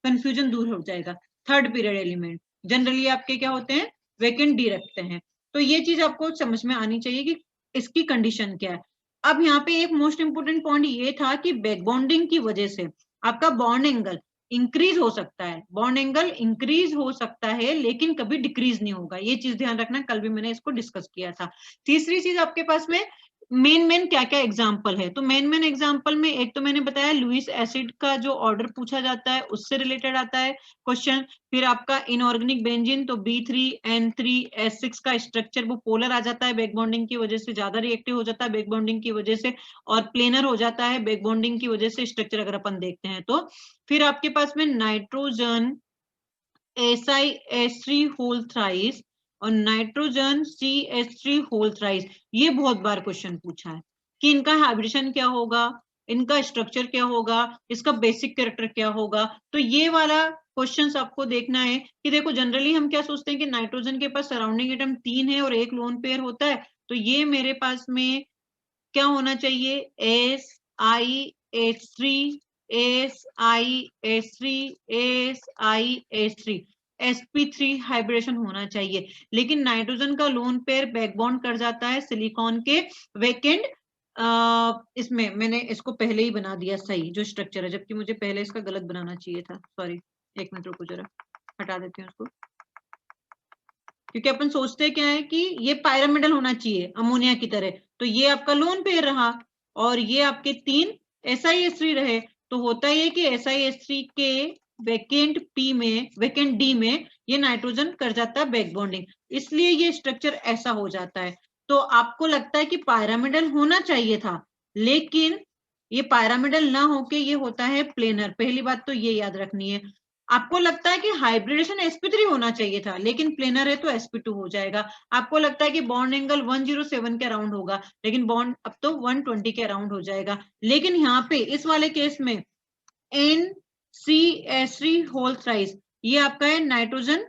कंफ्यूजन दूर हो जाएगा। थर्ड पीरियड एलिमेंट जनरली आपके क्या होते हैं, वैकेंट डी रखते हैं। तो ये चीज आपको समझ में आनी चाहिए कि इसकी कंडीशन क्या है। अब यहाँ पे एक मोस्ट इंपोर्टेंट पॉइंट ये था कि बैक बॉन्डिंग की वजह से आपका बॉन्ड एंगल इंक्रीज हो सकता है, बॉन्ड एंगल इंक्रीज हो सकता है, लेकिन कभी डिक्रीज नहीं होगा। ये चीज ध्यान रखना, कल भी मैंने इसको डिस्कस किया था। तीसरी चीज आपके पास में मेन मेन क्या क्या एग्जाम्पल है, तो मेन मेन एग्जाम्पल में एक तो मैंने बताया लुईस एसिड का जो ऑर्डर पूछा जाता है उससे रिलेटेड आता है क्वेश्चन। फिर आपका इनऑर्गेनिक बेंजीन, तो B3N3S6 का स्ट्रक्चर वो पोलर आ जाता है बैक बॉन्डिंग की वजह से, ज्यादा रिएक्टिव हो जाता है बैक बॉन्डिंग की वजह से, और प्लेनर हो जाता है बैक बॉन्डिंग की वजह से स्ट्रक्चर, अगर अपन देखते हैं तो। फिर आपके पास में नाइट्रोजन SiH3 होल थ्राइस और नाइट्रोजन CH3 होल थ्राइस, ये बहुत बार क्वेश्चन पूछा है कि इनका हाइब्रिडेशन क्या होगा, इनका स्ट्रक्चर क्या होगा, इसका बेसिक कैरेक्टर क्या होगा। तो ये वाला क्वेश्चंस आपको देखना है कि देखो जनरली हम क्या सोचते हैं कि नाइट्रोजन के पास सराउंडिंग एटम 3 है और एक लोन पेयर होता है। तो ये मेरे पास में क्या होना चाहिए, SiH3 SiH3 SiH3 sp3 hybridisation होना चाहिए। लेकिन नाइट्रोजन का लोन पेयर बैकबॉन्ड कर जाता है सिलिकॉन के वेकेंट इसमें मैंने इसको पहले ही बना दिया सही जो स्ट्रक्चर है, जबकि मुझे पहले इसका गलत बनाना चाहिए था, सॉरी। एक मिनट रुको जरा, हटा देती हूँ इसको, क्योंकि अपन सोचते क्या है कि ये पायरामिडल होना चाहिए अमोनिया की तरह, तो ये आपका लोन पेयर रहा और ये आपके 3 SiH3 रहे। तो होता ये कि SiH3 के वेकेंट P में, वेकेंट D में ये नाइट्रोजन कर जाता है बैक बॉन्डिंग, इसलिए ये स्ट्रक्चर ऐसा हो जाता है। तो आपको लगता है कि पायरामिडल होना चाहिए था, लेकिन ये पायरामिडल ना होके ये होता है प्लेनर। पहली बात तो ये याद रखनी है। आपको लगता है कि हाइब्रिडेशन sp3 होना चाहिए था, लेकिन प्लेनर है तो sp2 हो जाएगा। आपको लगता है कि बॉन्ड एंगल 107 के अराउंड होगा, लेकिन बॉन्ड अब तो 120 के अराउंड हो जाएगा। लेकिन यहाँ पे इस वाले केस में NCS3 होल थ्राइस, ये आपका है नाइट्रोजन,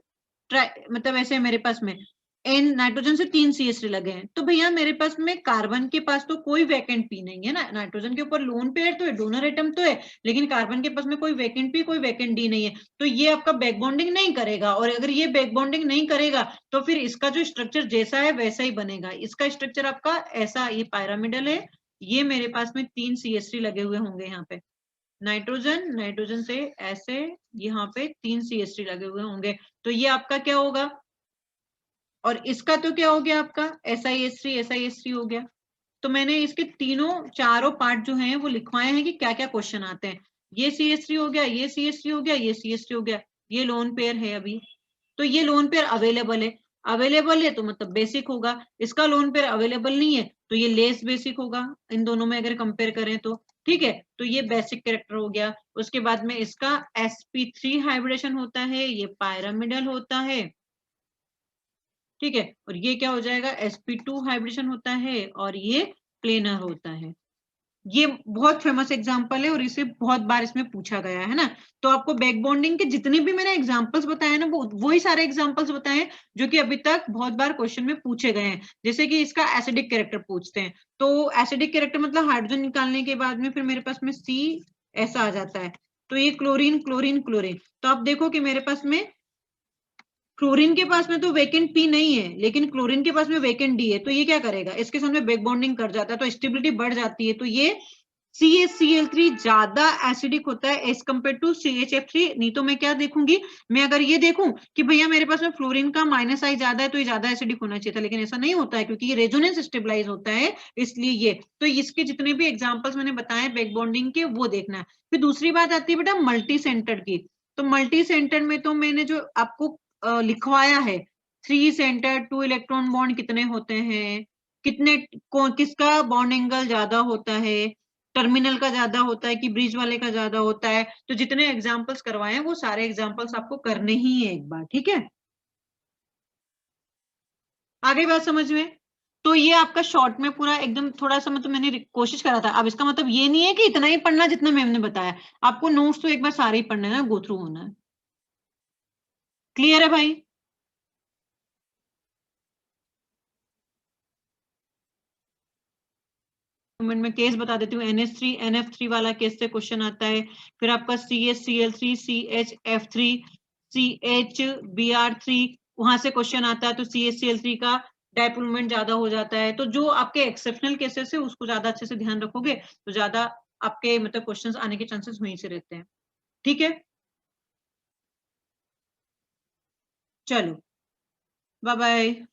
मतलब ऐसे मेरे पास में N नाइट्रोजन से 3 CH3 लगे हैं, तो भैया मेरे पास में कार्बन के पास तो कोई वैकेंट पी नहीं है ना, नाइट्रोजन के ऊपर लोन पेयर तो है, डोनर एटम तो है, लेकिन कार्बन के पास में कोई वैकेंट पी कोई वैकेंट डी नहीं है, तो ये आपका बैक बॉन्डिंग नहीं करेगा। और अगर ये बैक बॉन्डिंग नहीं करेगा तो फिर इसका जो स्ट्रक्चर जैसा है वैसा ही बनेगा। इसका स्ट्रक्चर आपका ऐसा, ये पायरामिडल है, ये मेरे पास में 3 CH3 लगे हुए होंगे यहाँ पे, नाइट्रोजन, नाइट्रोजन से ऐसे यहाँ पे 3 CH3 लगे हुए होंगे, तो ये आपका क्या होगा, और इसका तो क्या हो गया आपका SiH3 SiH3 हो गया। तो मैंने इसके तीनों चारों पार्ट जो हैं वो लिखवाए हैं कि क्या क्या क्वेश्चन आते हैं। ये CH3 हो गया, ये CH3 हो गया, ये CH3 हो गया, ये लोन पेयर है अभी, तो ये लोन पेयर अवेलेबल है, अवेलेबल है तो मतलब बेसिक होगा। इसका लोन पेयर अवेलेबल नहीं है तो ये लेस बेसिक होगा, इन दोनों में अगर कंपेयर करें तो, ठीक है। तो ये बेसिक कैरेक्टर हो गया। उसके बाद में इसका sp3 हाइब्रिडेशन होता है, ये पायरामिडल होता है, ठीक है। और ये क्या हो जाएगा, sp2 हाइब्रिडेशन होता है और ये प्लेनर होता है। ये बहुत फेमस एग्जांपल है और इसे बहुत बार इसमें पूछा गया है ना। तो आपको बैक बॉन्डिंग के जितने भी मैंने एग्जांपल्स बताए ना, वो वही सारे एग्जांपल्स बताए जो कि अभी तक बहुत बार क्वेश्चन में पूछे गए हैं। जैसे कि इसका एसिडिक कैरेक्टर पूछते हैं, तो एसिडिक कैरेक्टर मतलब हाइड्रोजन निकालने के बाद में फिर मेरे पास में C ऐसा आ जाता है, तो ये क्लोरीन क्लोरीन क्लोरीन। तो आप देखो कि मेरे पास में क्लोरीन के पास में तो वेकेंट P नहीं है, लेकिन क्लोरीन के पास में वेकेंट D है, तो ये क्या करेगा, इसके सामने बैक बॉन्डिंग कर जाता है, तो स्टेबिलिटी बढ़ जाती है। तो ये CaCl3 ज्यादा एसिडिक होता है एज कम्पेयर टू CHF3। नहीं तो मैं क्या देखूंगी, मैं अगर ये देखूं कि भैया मेरे पास में फ्लोरीन का -I ज्यादा है तो ये ज्यादा एसिडिक होना चाहिए था, लेकिन ऐसा नहीं होता है क्योंकि ये रेजोनेंस स्टेबलाइज होता है, इसलिए ये। तो इसके जितने भी एग्जांपल्स मैंने बताए बैक बॉन्डिंग के, वो देखना है। फिर दूसरी बात आती है बेटा मल्टी सेंटर्ड की। तो मल्टी सेंटर्ड में तो मैंने जो आपको लिखवाया है, 3 सेंटर 2 इलेक्ट्रॉन बॉन्ड कितने होते हैं, कितने किसका बॉन्ड एंगल ज्यादा होता है, टर्मिनल का ज्यादा होता है कि ब्रिज वाले का ज्यादा होता है, तो जितने एग्जांपल्स करवाए हैं वो सारे एग्जांपल्स आपको करने ही है एक बार, ठीक है। आगे बात समझ में। तो ये आपका शॉर्ट में पूरा एकदम थोड़ा सा मतलब मैंने कोशिश करा था। अब इसका मतलब ये नहीं है कि इतना ही पढ़ना जितना मैम ने बताया, आपको नोट्स तो एक बार सारे ही पढ़ने हैं, गो थ्रू होना है। क्लियर है भाई। मैं केस बता देती हूँ, NH3 NF3 वाला केस से क्वेश्चन आता है। फिर आपका CHCl3 CHF3 CHBr3, वहां से क्वेश्चन आता है, तो CHCl3 का डायपोल मोमेंट ज्यादा हो जाता है। तो जो आपके एक्सेप्शनल केसेस है उसको ज्यादा अच्छे से ध्यान रखोगे तो ज्यादा आपके मतलब क्वेश्चंस आने के चांसेस वहीं से रहते हैं, ठीक है। चलो, बाय बाय।